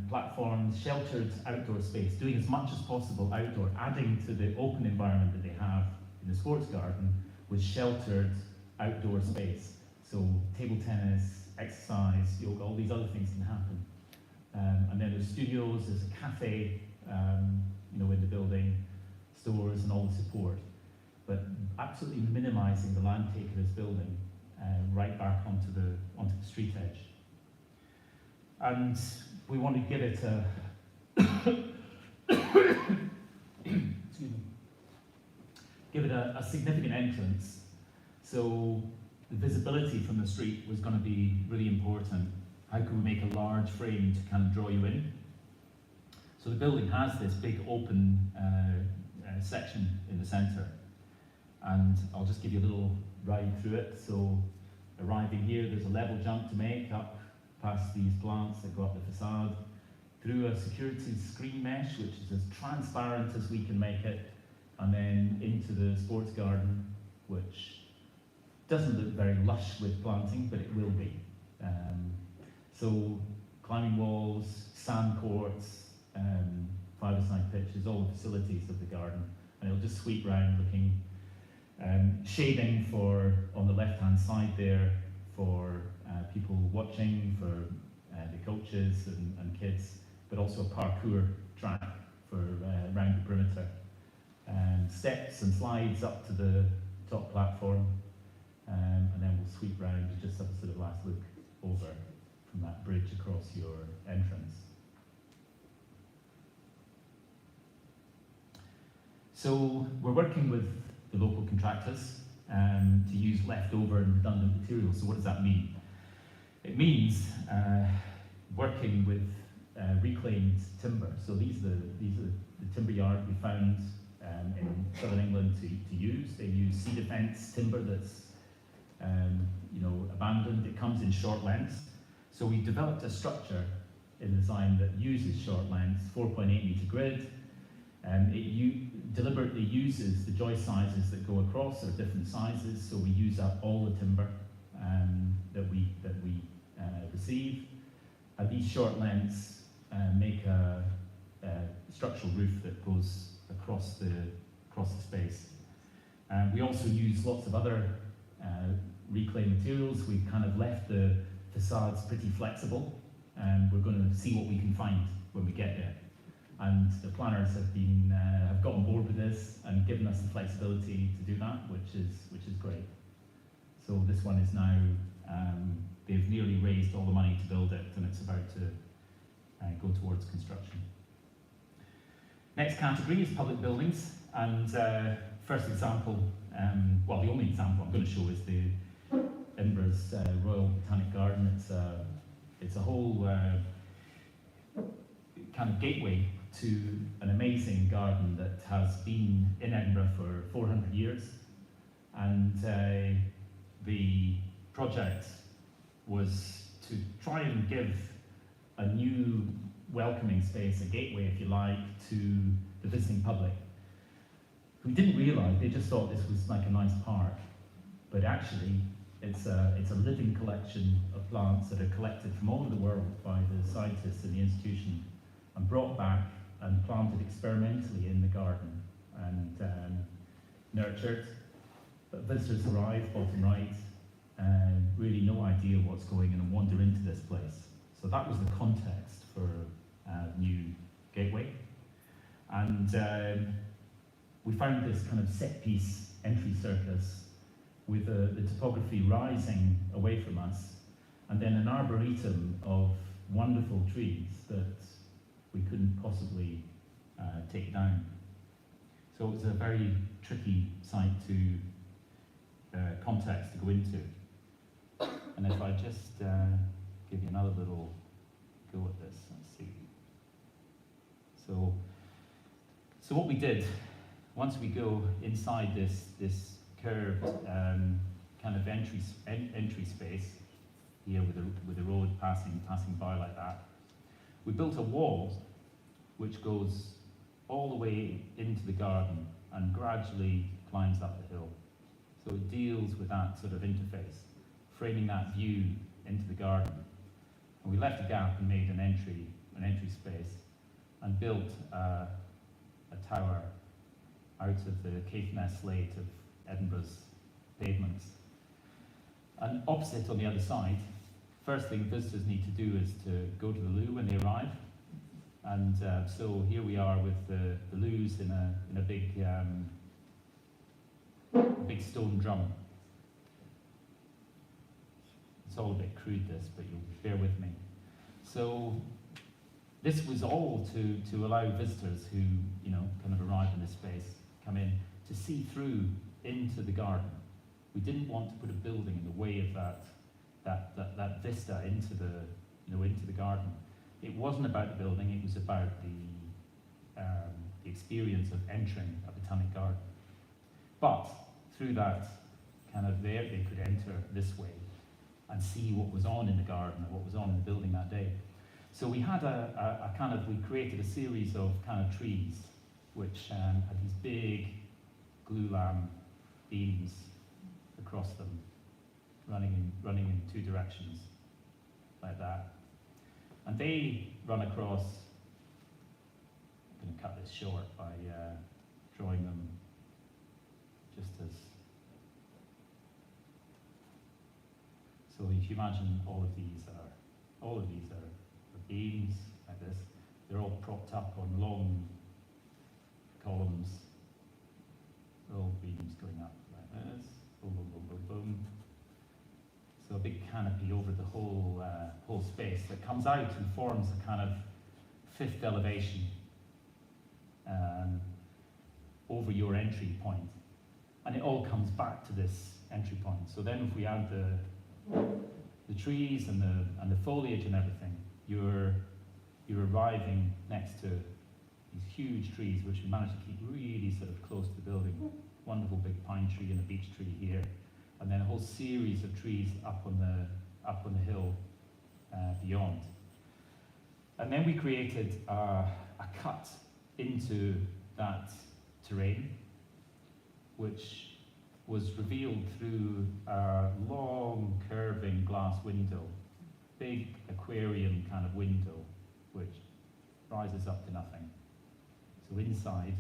Speaker 3: Platforms, sheltered outdoor space, doing as much as possible outdoor, adding to the open environment that they have in the sports garden with sheltered outdoor space. So table tennis, exercise, yoga, all these other things can happen. And then there's studios, there's a cafe, in the building, stores and all the support. But absolutely minimising the land take of this building right back onto the street edge. And we want to give it a excuse me, give it a significant entrance. So the visibility from the street was going to be really important. How can we make a large frame to kind of draw you in? So the building has this big open section in the centre. And I'll just give you a little ride through it. So arriving here, there's a level jump to make up past these plants that go up the facade, through a security screen mesh, which is as transparent as we can make it, and then into the sports garden, which doesn't look very lush with planting, but it will be. So climbing walls, sand courts, five-a-side pitches, all the facilities of the garden, and it'll just sweep round looking, shading for, on the left-hand side there, for people watching, for the coaches and kids, but also a parkour track for around the perimeter. Steps and slides up to the top platform, and then we'll sweep round and just have a sort of last look over from that bridge across your entrance. So we're working with the local contractors to use leftover and redundant materials. So what does that mean? It means working with reclaimed timber. So these are the timber yard we found in southern England to use. They use sea defence timber that's abandoned. It comes in short lengths. So we developed a structure in the design that uses short lengths, 4.8 metre grid. It deliberately uses the joist sizes that go across are different sizes, so we use up all the timber that we receive. And these short lengths make a structural roof that goes across the space. We also use lots of other reclaimed materials. We've kind of left the facades pretty flexible, and we're going to see what we can find when we get there. And the planners have got on board with this and given us the flexibility to do that, which is great. So this one is now they've nearly raised all the money to build it, and it's about to go towards construction. Next category is public buildings, and first example, well, the only example I'm going to show is the Edinburgh's Royal Botanic Garden. It's a whole kind of gateway to an amazing garden that has been in Edinburgh for 400 years, and the project was to try and give a new welcoming space, a gateway if you like, to the visiting public, who didn't realise, they just thought this was like a nice park, but actually it's a living collection of plants that are collected from all over the world by the scientists in the institution and brought back and planted experimentally in the garden and nurtured. But visitors arrive, bottom right, and really no idea what's going on and wander into this place. So that was the context for new gateway. And we found this kind of set-piece entry circus with the topography rising away from us, and then an arboretum of wonderful trees that we couldn't possibly take down. So it was a very tricky site to context to go into. And if I just give you another little go at this, let's see. So what we did, once we go inside this curved kind of entry space here with the road passing by like that, we built a wall which goes all the way into the garden and gradually climbs up the hill. So it deals with that sort of interface, framing that view into the garden. And we left a gap and made an entry space and built a tower out of the Caithness slate of Edinburgh's pavements. And opposite on the other side first thing visitors need to do is to go to the loo when they arrive. And so here we are with the loos in a big big stone drum. It's all a bit crude, this, but you'll bear with me. So this was all to allow visitors who, you know, kind of arrive in this space, come in, to see through into the garden. We didn't want to put a building in the way of that vista into the, you know, into the garden. It wasn't about the building, it was about the experience of entering a botanic garden. But through that kind of there, they could enter this way and see what was on in the garden and what was on in the building that day. So we had we created a series of kind of trees which had these big glulam beams across them, running in two directions, like that. And they run across, I'm going to cut this short by drawing them just as, so if you imagine all of these are beams like this. They're all propped up on long columns, all beams going up like this, boom, boom, boom, boom, boom. So a big canopy over the whole space that comes out and forms a kind of fifth elevation over your entry point. And it all comes back to this entry point. So then if we add the trees and the foliage and everything, you're arriving next to these huge trees which we managed to keep really sort of close to the building. Wonderful big pine tree and a beech tree here. And then a whole series of trees up on the hill beyond. And then we created a cut into that terrain, which was revealed through a long curving glass window, big aquarium kind of window, which rises up to nothing. So inside,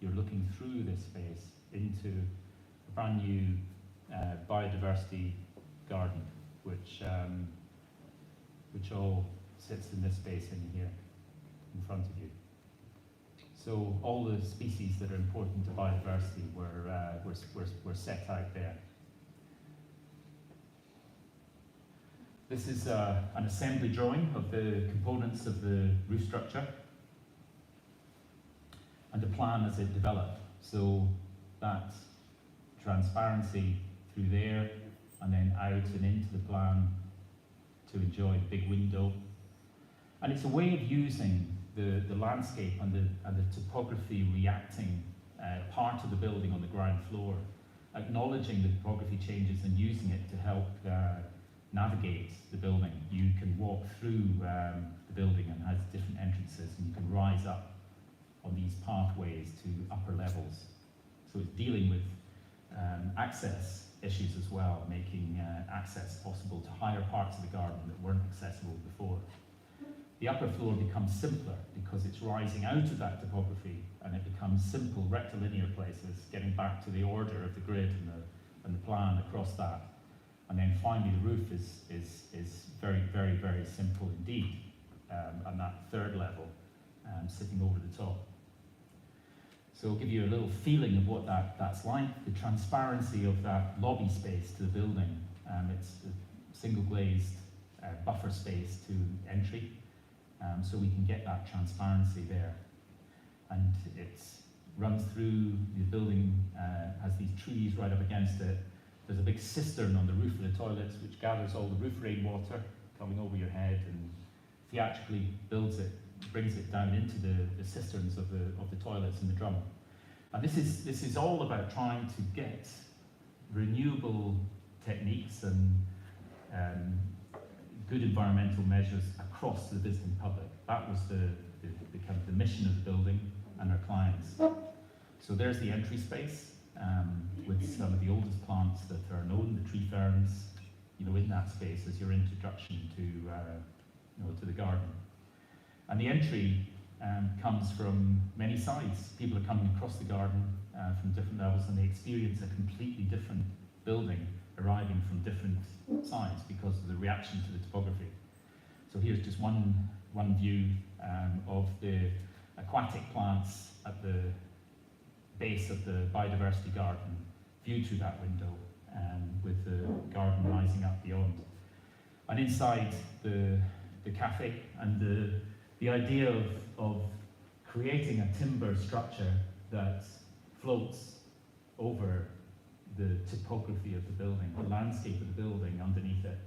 Speaker 3: you're looking through this space into a brand new biodiversity garden, which all sits in this space in here, in front of you. So all the species that are important to biodiversity were set out there. This is an assembly drawing of the components of the roof structure and the plan as it developed. So that transparency through there and then out and into the plan to enjoy the big window. And it's a way of using the landscape and the topography reacting part of the building on the ground floor, acknowledging the topography changes and using it to help navigate the building. You can walk through the building and has different entrances, and you can rise up on these pathways to upper levels. So it's dealing with access issues as well, making access possible to higher parts of the garden that weren't accessible before. The upper floor becomes simpler because it's rising out of that topography, and it becomes simple rectilinear places, getting back to the order of the grid and the plan across that. And then finally the roof is very, very, very simple indeed, and that third level sitting over the top. So I'll give you a little feeling of what that's like, the transparency of that lobby space to the building. It's a single glazed buffer space to entry, so we can get that transparency there. And it runs through the building, has these trees right up against it. There's a big cistern on the roof of the toilets which gathers all the roof rainwater coming over your head and theatrically builds it, brings it down into the cisterns of the toilets in the drum. And this is all about trying to get renewable techniques and good environmental measures across to the visiting public. That was the kind of the mission of the building and our clients. So there's the entry space with some of the oldest plants that are known, the tree ferns, in that space as your introduction to the garden. And the entry comes from many sides. People are coming across the garden from different levels, and they experience a completely different building arriving from different sides because of the reaction to the topography. So here's just one view of the aquatic plants at the base of the biodiversity garden, viewed through that window, with the garden rising up beyond. And inside the cafe, and the idea of creating a timber structure that floats over the topography of the building, the landscape of the building underneath it,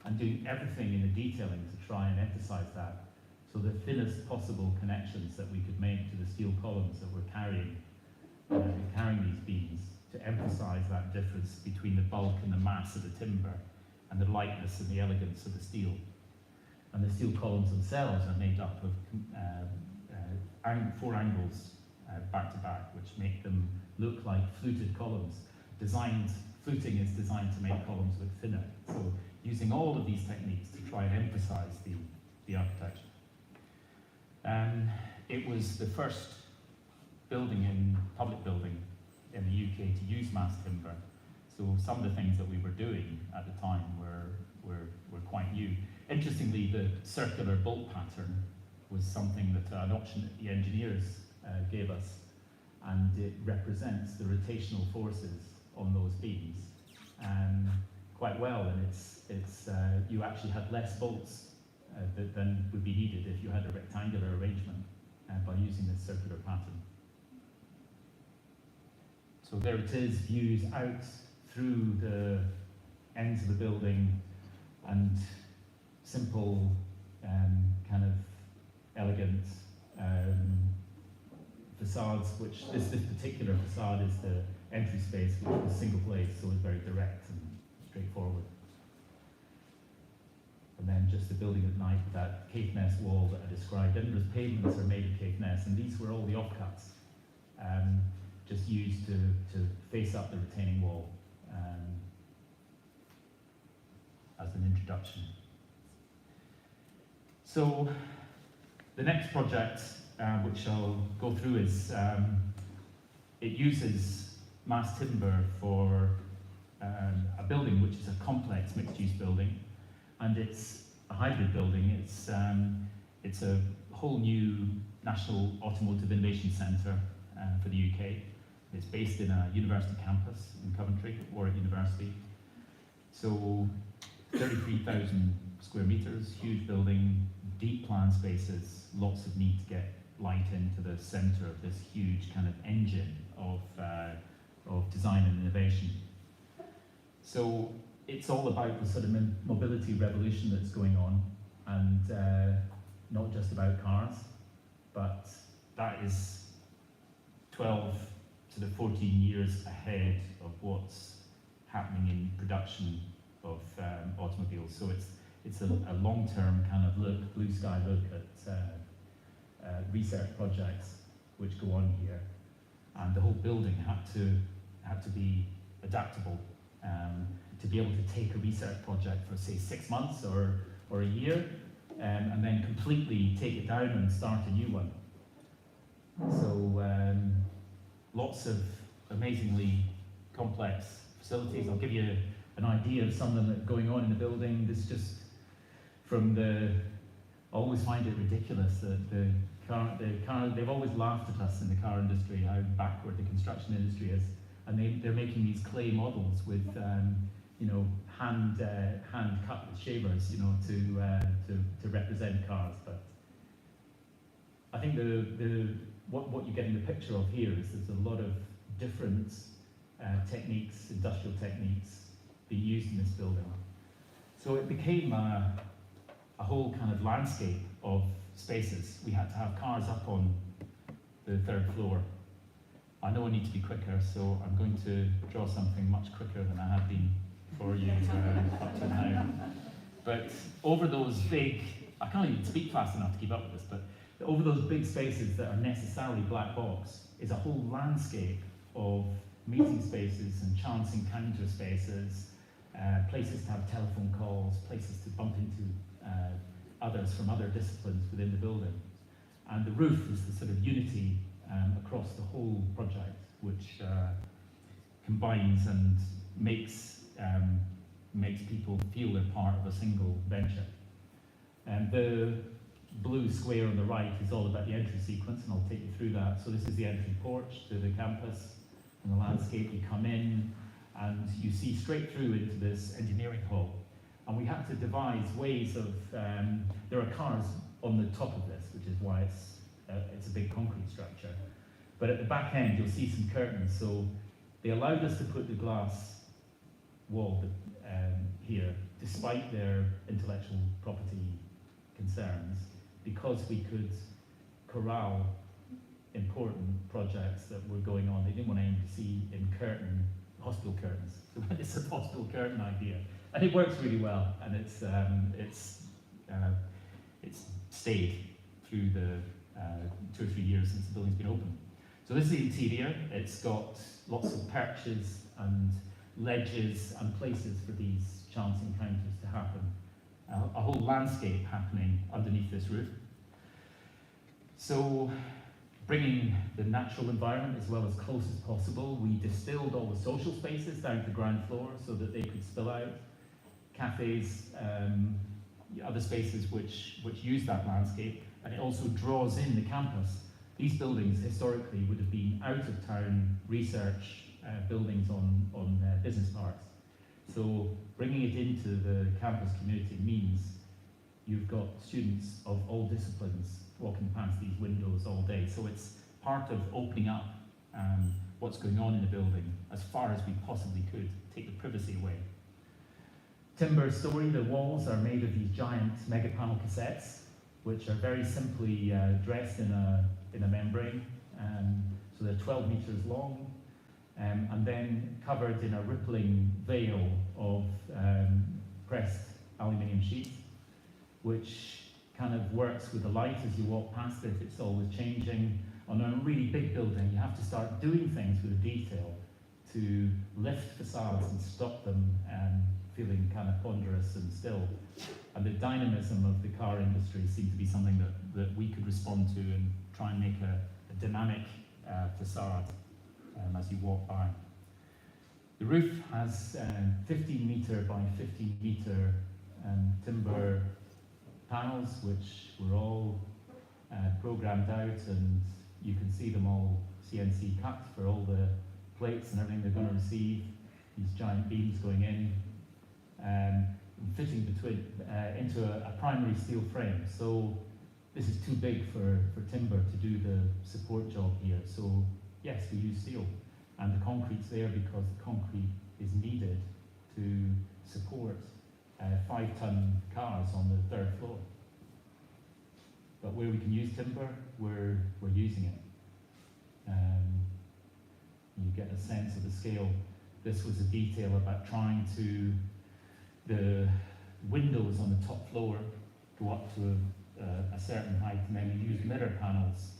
Speaker 3: and doing everything in the detailing to try and emphasize that. So the thinnest possible connections that we could make to the steel columns that we're carrying these beams, to emphasize that difference between the bulk and the mass of the timber, and the lightness and the elegance of the steel. And the steel columns themselves are made up of 4 angles back to back, which make them look like fluted columns. Fluting is designed to make columns look thinner. So using all of these techniques to try and emphasize the architecture. It was the first public building in the UK to use mass timber. So some of the things that we were doing at the time were quite new. Interestingly, the circular bolt pattern was something that an option that the engineers gave us, and it represents the rotational forces on those beams quite well, and it's you actually had less bolts than would be needed if you had a rectangular arrangement by using this circular pattern. So there it is, views out through the ends of the building, and simple, kind of elegant facades, which this particular facade is the entry space, which was single place, so it's very direct and straightforward. And then just the building at night with that Caithness wall that I described. Edinburgh's pavements are made of Caithness, and these were all the offcuts, just used to face up the retaining wall as an introduction. So the next project, which I'll go through, is it uses mass timber for a building which is a complex mixed-use building, and it's a hybrid building. It's a whole new National Automotive Innovation Centre for the UK. It's based in a university campus in Coventry, Warwick University. So 33,000 square metres, huge building, deep plan spaces, lots of need to get light into the centre of this huge kind of engine of design and innovation. So it's all about the sort of mobility revolution that's going on, and not just about cars, but that is 12 to the 14 years ahead of what's happening in production of automobiles. So it's a long-term kind of look, blue sky look at research projects which go on here, and the whole building had to be adaptable to be able to take a research project for, say, 6 months or a year, and then completely take it down and start a new one. So lots of amazingly complex facilities. I'll give you an idea of some of them that are going on in the building. This just from I always find it ridiculous that the car, they've always laughed at us in the car industry, how backward the construction industry is, and they're making these clay models with hand cut with shavers, to represent cars. But I think what you get in the picture of here is there's a lot of different techniques, industrial techniques, being used in this building. So it became a whole kind of landscape of spaces. We had to have cars up on the 3rd floor. I know I need to be quicker, so I'm going to draw something much quicker than I have been for you up to now. But over those big, I can't even speak fast enough to keep up with this, but over those big spaces that are necessarily black box is a whole landscape of meeting spaces and chance encounter spaces, places to have telephone calls, places to bump into others from other disciplines within the building. And the roof is the sort of unity across the whole project, which combines and makes people feel they're part of a single venture. And the blue square on the right is all about the entry sequence, and I'll take you through that. So this is the entry porch to the campus, and the landscape. You come in, and you see straight through into this engineering hall. And we had to devise ways of, there are cars on the top of this, which is why it's a big concrete structure. But at the back end, you'll see some curtains. So they allowed us to put the glass wall here, despite their intellectual property concerns, because we could corral important projects that were going on. They didn't want anyone to see in hospital curtains. So it's a hospital curtain idea. And it works really well, and it's stayed through the 2 or 3 years since the building's been open. So this is the interior. It's got lots of perches and ledges and places for these chance encounters to happen. A whole landscape happening underneath this roof. So bringing the natural environment as well as close as possible, we distilled all the social spaces down to the ground floor so that they could spill out. Cafes, other spaces which use that landscape, and it also draws in the campus. These buildings historically would have been out-of-town research buildings on business parks. So bringing it into the campus community means you've got students of all disciplines walking past these windows all day. So it's part of opening up what's going on in the building as far as we possibly could, take the privacy away. Timber story, the walls are made of these giant mega panel cassettes, which are very simply dressed in a membrane. So they're 12 meters long, and then covered in a rippling veil of pressed aluminium sheet, which kind of works with the light as you walk past it. It's always changing. On a really big building, you have to start doing things with detail to lift facades and stop them feeling kind of ponderous and still. And the dynamism of the car industry seemed to be something that we could respond to and try and make a dynamic facade as you walk by. The roof has 15 meter by 15 meter timber panels, which were all programmed out, and you can see them all CNC cut for all the plates and everything they're going to receive. These giant beams going in, fitting into a primary steel frame. So this is too big for timber to do the support job here. So yes, we use steel, and the concrete's there because the concrete is needed to support 5-ton cars on the 3rd floor. But where we can use timber, we're using it. You get a sense of the scale. This was a detail about trying to, the windows on the top floor go up to a certain height, and then we use mirror panels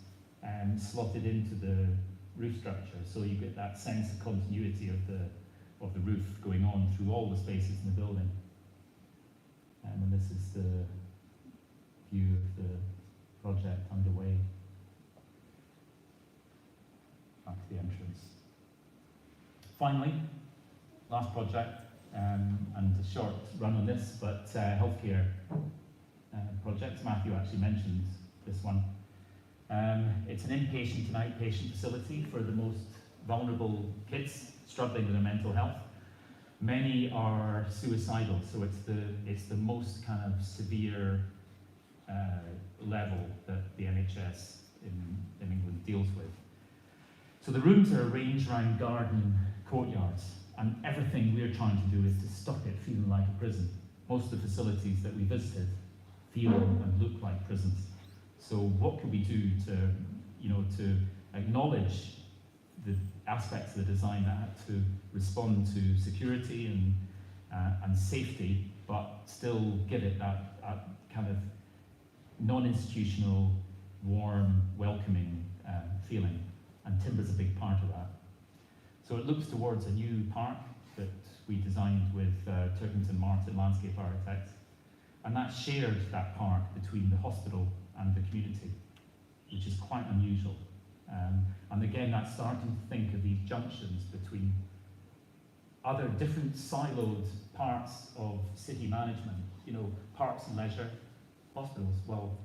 Speaker 3: slotted into the roof structure, so you get that sense of continuity of the roof going on through all the spaces in the building. And this is the view of the project underway. Back to the entrance. Finally, last project, and a short run on this, but healthcare projects. Matthew actually mentioned this one. It's an inpatient and outpatient facility for the most vulnerable kids struggling with their mental health. Many are suicidal, so it's the most kind of severe level that the NHS in England deals with. So the rooms are arranged around garden courtyards, and everything we're trying to do is to stop it feeling like a prison. Most of the facilities that we visited feel and look like prisons. So what can we do to acknowledge the aspects of the design that had to respond to security and safety, but still give it that kind of non-institutional, warm, welcoming feeling. And timber's a big part of that. So it looks towards a new park that we designed with Turkington Martin Landscape Architects, and that shared that park between the hospital and the community, which is quite unusual. And again, that's starting to think of these junctions between other different siloed parts of city management, you know, parks and leisure, hospitals. Well,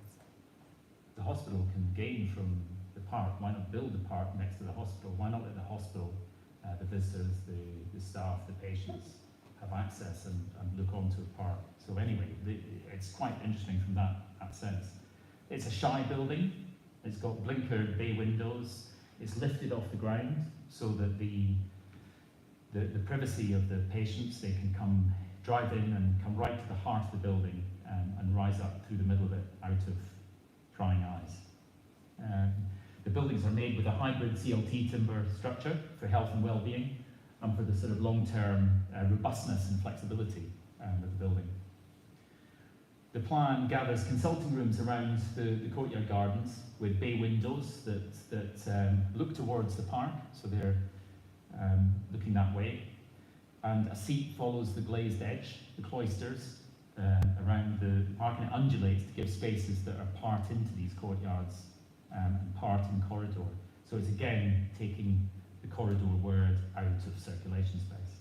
Speaker 3: the hospital can gain from the park. Why not build a park next to the hospital? Why not let the hospital, the visitors, the staff, the patients have access and look onto a park? So anyway, it's quite interesting from that sense. It's a shy building. It's got blinkered bay windows. It's lifted off the ground so that the privacy of the patients, they can come, drive in and come right to the heart of the building and rise up through the middle of it out of prying eyes. The buildings are made with a hybrid CLT timber structure for health and well-being and for the sort of long-term robustness and flexibility of the building. The plan gathers consulting rooms around the courtyard gardens with bay windows that look towards the park, so they're looking that way. And a seat follows the glazed edge, the cloisters, around the park, and it undulates to give spaces that are part into these courtyards and part in corridor. So it's again taking the corridor word out of circulation space.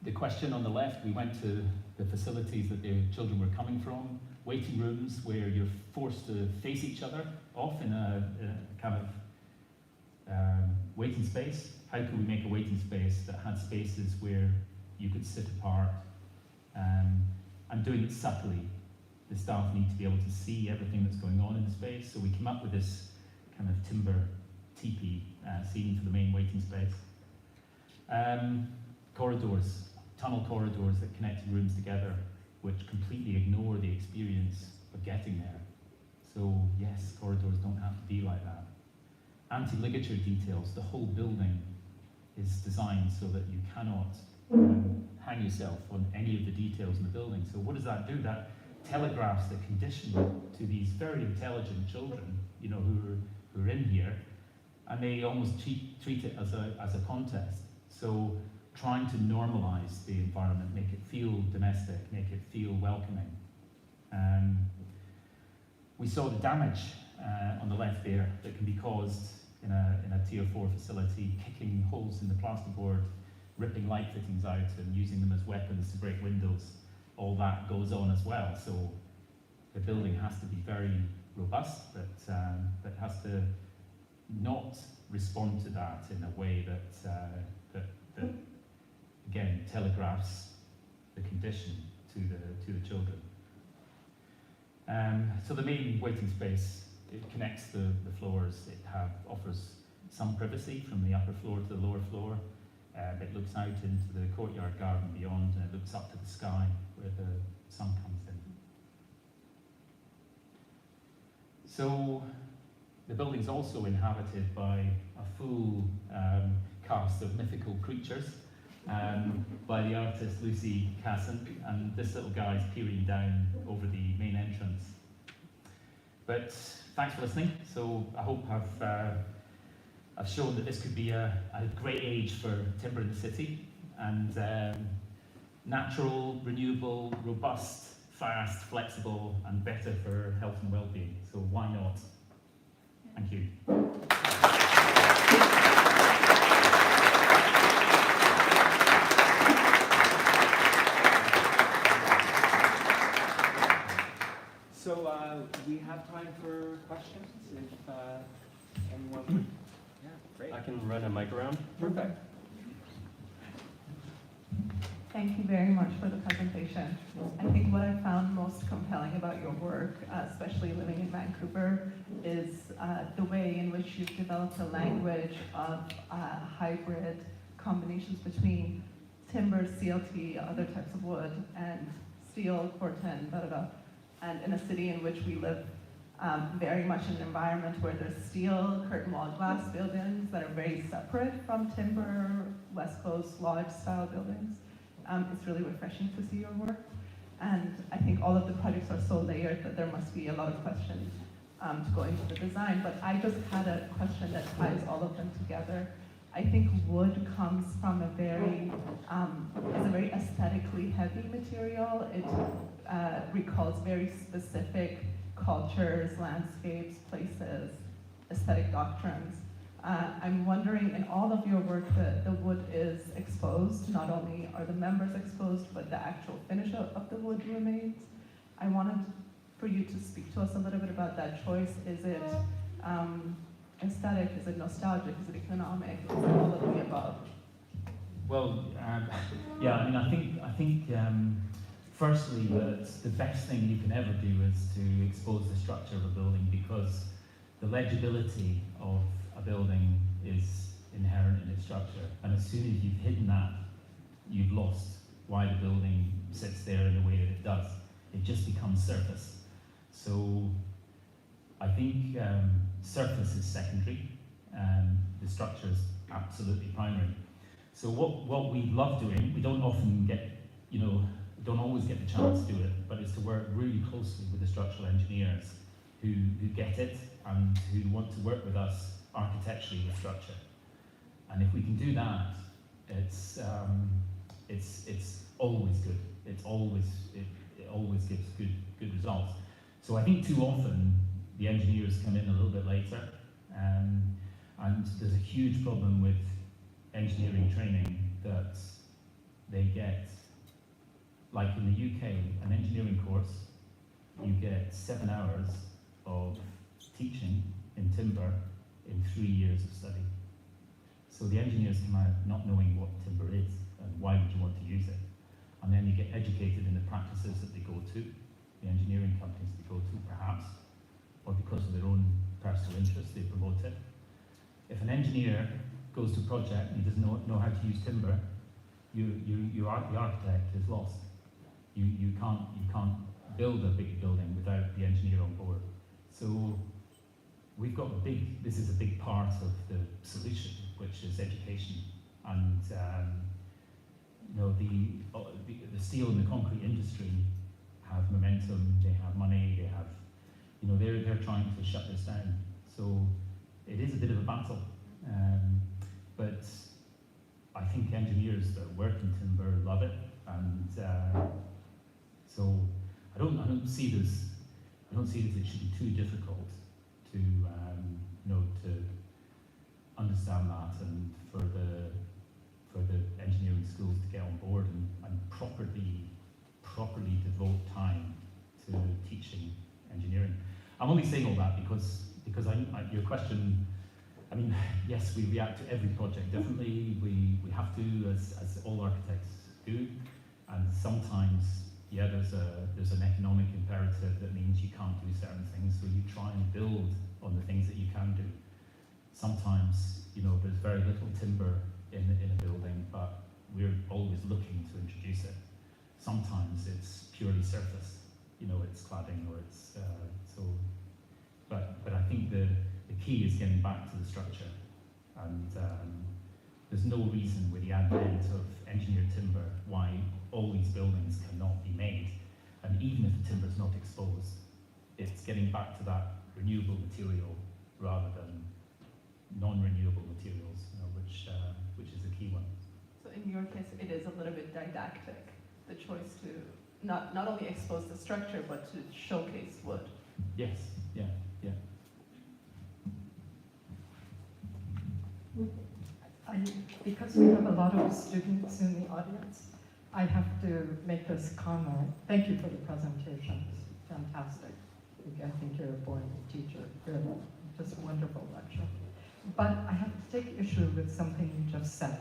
Speaker 3: The question on the left, we went to the facilities that the children were coming from, waiting rooms where you're forced to face each other off in a kind of waiting space. How could we make a waiting space that had spaces where you could sit apart, and doing it subtly? The staff need to be able to see everything that's going on in the space, so we came up with this kind of timber teepee scene for the main waiting space. Corridors, tunnel corridors that connect rooms together, which completely ignore the experience of getting there. So yes, corridors don't have to be like that. Anti-ligature details, the whole building is designed so that you cannot hang yourself on any of the details in the building. So what does that do? That telegraphs the condition to these very intelligent children, you know, who are in here, and they almost treat it as a contest. So trying to normalize the environment, make it feel domestic, make it feel welcoming. We saw the damage on the left there that can be caused in a tier 4 facility, kicking holes in the plasterboard, ripping light fittings out and using them as weapons to break windows. All that goes on as well. So the building has to be very robust, but has to not respond to that in a way that again telegraphs the condition to the children. So the main waiting space, it connects the floors. It offers some privacy from the upper floor to the lower floor. It looks out into the courtyard garden beyond, and it looks up to the sky where the sun comes in. So the building's also inhabited by a full cast of mythical creatures by the artist Lucy Casson, and this little guy's peering down over the main entrance. But thanks for listening. So I hope I've shown that this could be a great age for timber in the city, and natural, renewable, robust, fast, flexible, and better for health and well-being. So why not? Thank you.
Speaker 2: So we have time for questions, if anyone. Yeah, great.
Speaker 4: I can run a mic around.
Speaker 2: Perfect.
Speaker 5: Thank you very much for the presentation. I think what I found most compelling about your work, especially living in Vancouver, is the way in which you've developed a language of hybrid combinations between timber, CLT, other types of wood, and steel, corten, and in a city in which we live very much in an environment where there's steel, curtain-walled glass buildings that are very separate from timber, West Coast lodge-style buildings. It's really refreshing to see your work. And I think all of the projects are so layered that there must be a lot of questions to go into the design. But I just had a question that ties all of them together. I think wood comes from it's a very aesthetically heavy material. It recalls very specific cultures, landscapes, places, aesthetic doctrines. I'm wondering, in all of your work, the wood is exposed. Not only are the members exposed, but the actual finish of the wood remains. I wanted for you to speak to us a little bit about that choice. Is it aesthetic? Is it nostalgic? Is it economic? Is it all of the above?
Speaker 3: Well, yeah, I mean, I think firstly, that the best thing you can ever do is to expose the structure of a building, because the legibility of a building is inherent in its structure. And as soon as you've hidden that, you've lost why the building sits there in the way that it does. It just becomes surface. So I think surface is secondary, the structure is absolutely primary. So what we love doing, we don't often get, don't always get the chance to do it, but it's to work really closely with the structural engineers who get it and who want to work with us architecturally with structure. And if we can do that, it's always good. It always gives good results. So I think too often the engineers come in a little bit later, and there's a huge problem with engineering training that they get, like in the UK, an engineering course, you get 7 hours of teaching in timber in 3 years of study. So the engineers come out not knowing what timber is and why would you want to use it. And then you get educated in the practices that they go to, the engineering companies they go to perhaps, or because of their own personal interest they promote it. If an engineer goes to a project and he doesn't know how to use timber, the architect is lost. You can't build a big building without the engineer on board. So we've got this is a big part of the solution, which is education. And the steel and the concrete industry have momentum, they have money, they have, they're trying to shut this down. So it is a bit of a battle. But I think engineers that work in timber love it, and so I don't see this. I don't see that it should be too difficult to to understand that, and for the engineering schools to get on board and properly devote time to teaching engineering. I'm only saying all that because your question. I mean, yes, we react to every project differently. We have to, as all architects do, and sometimes, yeah, there's an economic imperative that means you can't do certain things, so you try and build on the things that you can do. Sometimes, there's very little timber in a building, but we're always looking to introduce it. Sometimes it's purely surface, it's cladding or it's so. But I think the key is getting back to the structure, and there's no reason with the advent of engineered timber why all these buildings cannot be made. And even if the timber is not exposed, it's getting back to that renewable material rather than non-renewable materials, which is the key one.
Speaker 5: So in your case, it is a little bit didactic, the choice to not only expose the structure, but to showcase wood.
Speaker 3: Yes, yeah.
Speaker 4: Because we have a lot of students in the audience, I have to make this comment. Thank you for the presentation. It's fantastic. I think you're a born teacher. Good. Just a wonderful lecture. But I have to take issue with something you just said,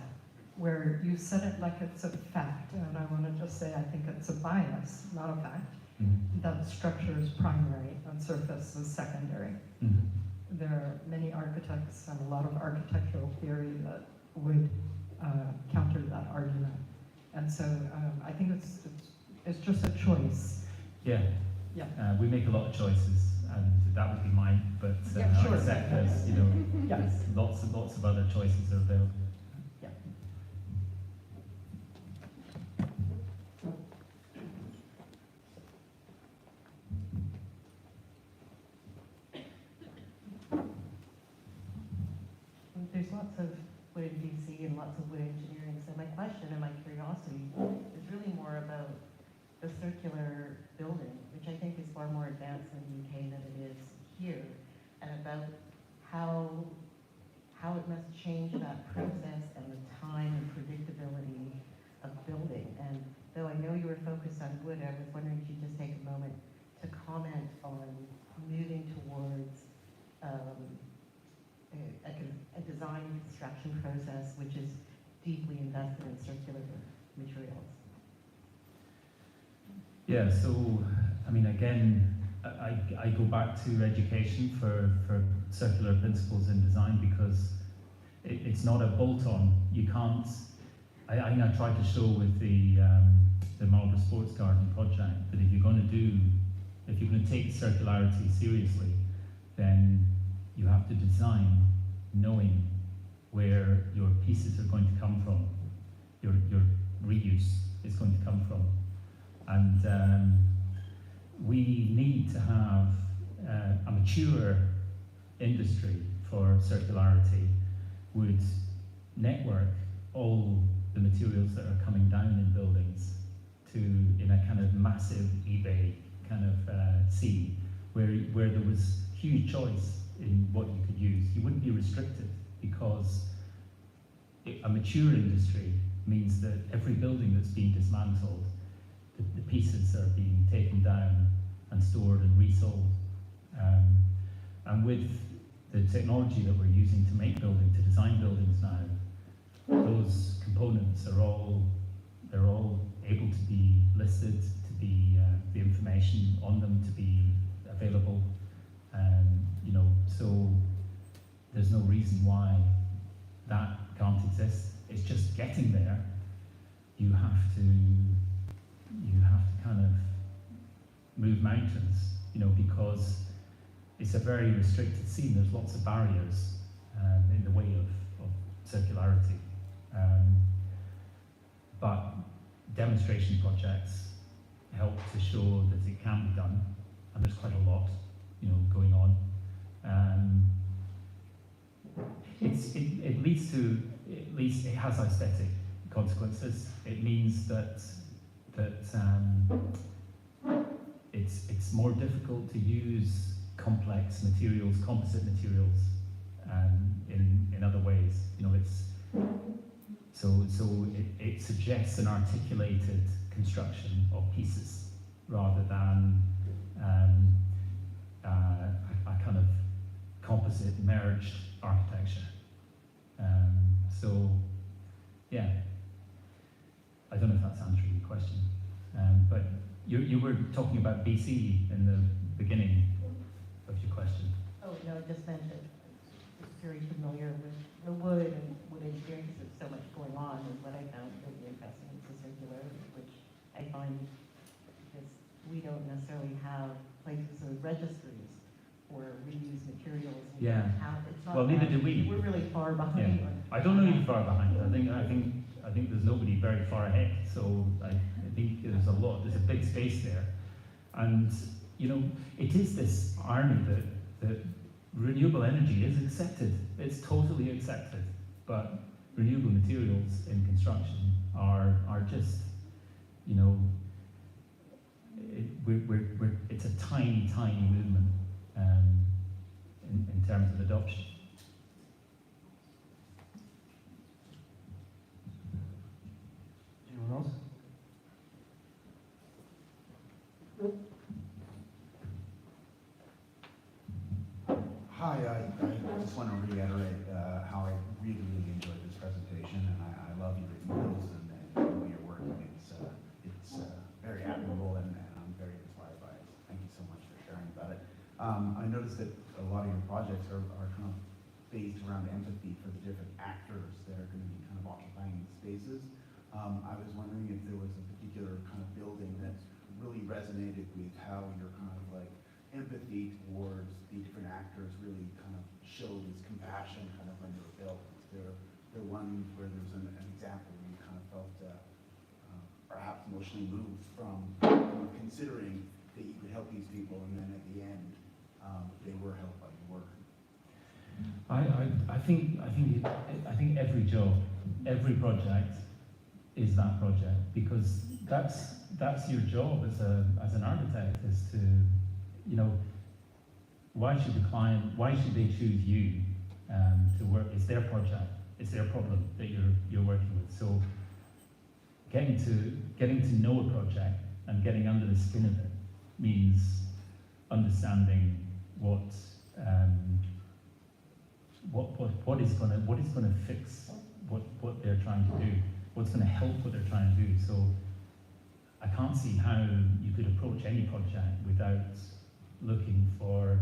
Speaker 4: where you said it like it's a fact, and I want to just say I think it's a bias, not a fact, that structure is primary and surface is secondary.
Speaker 3: Mm-hmm.
Speaker 4: There are many architects and a lot of architectural theory that would counter that argument. And so I think it's just a choice.
Speaker 3: Yeah.
Speaker 4: Yeah.
Speaker 3: We make a lot of choices, and that would be mine. But
Speaker 4: Yeah, sure.
Speaker 3: I accept there's,
Speaker 4: Yes.
Speaker 3: lots of other choices are available.
Speaker 4: Yeah.
Speaker 6: There's lots of wood in BC and lots of wood engineering, so my question and my curiosity is really more about the circular building, which I think is far more advanced in the UK than it is here, and about how how it must change that process and the time and predictability of building. And though I know you were focused on wood, I was wondering if you'd just take a moment to comment on moving towards a design and construction process which is deeply invested in circular materials.
Speaker 3: Yeah, so, I mean, again, I go back to education for circular principles in design because it's not a bolt-on. You can't, I think I tried to show with the Marlborough Sports Garden project that if you're going to take circularity seriously, then you have to design knowing where your pieces are going to come from, your reuse is going to come from. And we need to have a mature industry for circularity would network all the materials that are coming down in buildings in a kind of massive eBay kind of scene where there was huge choice in what you could use. You wouldn't be restricted because a mature industry means that every building that's being dismantled, the pieces are being taken down and stored and resold. And with the technology that we're using to design buildings now, those components they're all able to be listed, to be the information on them to be available. So there's no reason why that can't exist. It's just getting there. You have to kind of move mountains, because it's a very restricted scene. There's lots of barriers in the way of circularity. But demonstration projects help to show that it can be done, and there's quite a lot, going on. It has aesthetic consequences. It means that it's more difficult to use complex materials, composite materials, in other ways. It suggests an articulated construction of pieces rather than a kind of composite merged architecture. Yeah, I don't know if that's answering your question, but you were talking about BC in the beginning of your question.
Speaker 6: Oh, no, I just meant that I'm very familiar with the wood and wood engineering because there's so much going on, and what I found really interesting is the circularity, which I find because we don't necessarily have places or registries for reused materials.
Speaker 3: Yeah.
Speaker 6: It's not
Speaker 3: Well, neither
Speaker 6: that-
Speaker 3: do we.
Speaker 6: We're really far behind.
Speaker 3: Yeah. I don't know you're far behind. I think there's nobody very far ahead. So I think there's a big space there, and it is this irony that renewable energy is accepted. It's totally accepted, but renewable materials in construction are just it's a tiny movement in terms of adoption.
Speaker 1: Anyone else?
Speaker 7: Hi, I just want to reiterate how I really enjoyed this presentation, and I love your emails and the way you're working. It's very admirable, and I'm very inspired by it. Thank you so much for sharing about it. I noticed that a lot of your projects are kind of based around empathy for the different actors that are going to be kind of occupying the spaces. I was wondering if there was a particular kind of building that really resonated with how your kind of like empathy towards the different actors really kind of showed its compassion kind of when they were built. There one where there's an example where you kind of felt perhaps emotionally moved from considering that you could help these people, and then at the end they were helped by your work.
Speaker 3: I think every job, every project is that project, because that's your job as an architect, is to why should they choose you to work. It's their project. It's their problem that you're working with. So getting to know a project and getting under the skin of it means understanding what is going to fix what they're trying to do, what's going to help what they're trying to do. So I can't see how you could approach any project without looking for,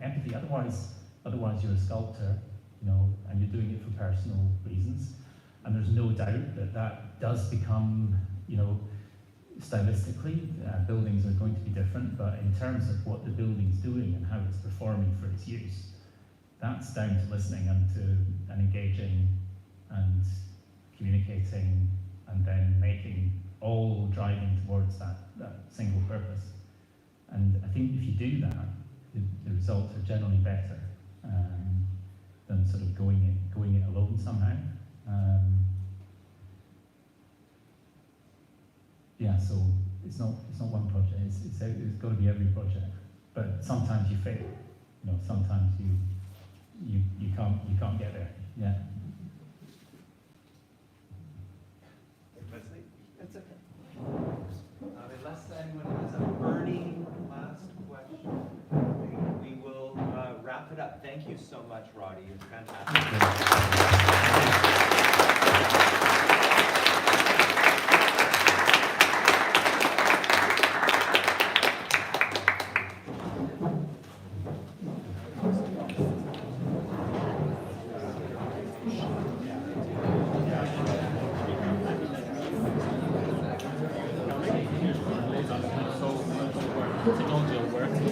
Speaker 3: empathy. Otherwise you're a sculptor, and you're doing it for personal reasons. And there's no doubt that does become, stylistically, buildings are going to be different, but in terms of what the building's doing and how it's performing for its use, that's down to listening and engaging and communicating and then making, all driving towards that single purpose. And I think if you do that, the results are generally better than sort of going it alone somehow. So it's not one project. It's got to be every project. But sometimes you fail. Sometimes you can't get there. Yeah.
Speaker 2: Leslie?
Speaker 6: That's okay.
Speaker 2: Unless anyone has a burning last question, we will wrap it up. Thank you so much, Roddy. It's fantastic.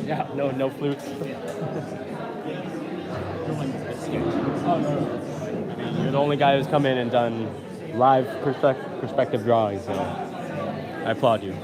Speaker 8: Yeah, no flutes. Oh, no. I mean, you're the only guy who's come in and done live perspective drawings, so I applaud you.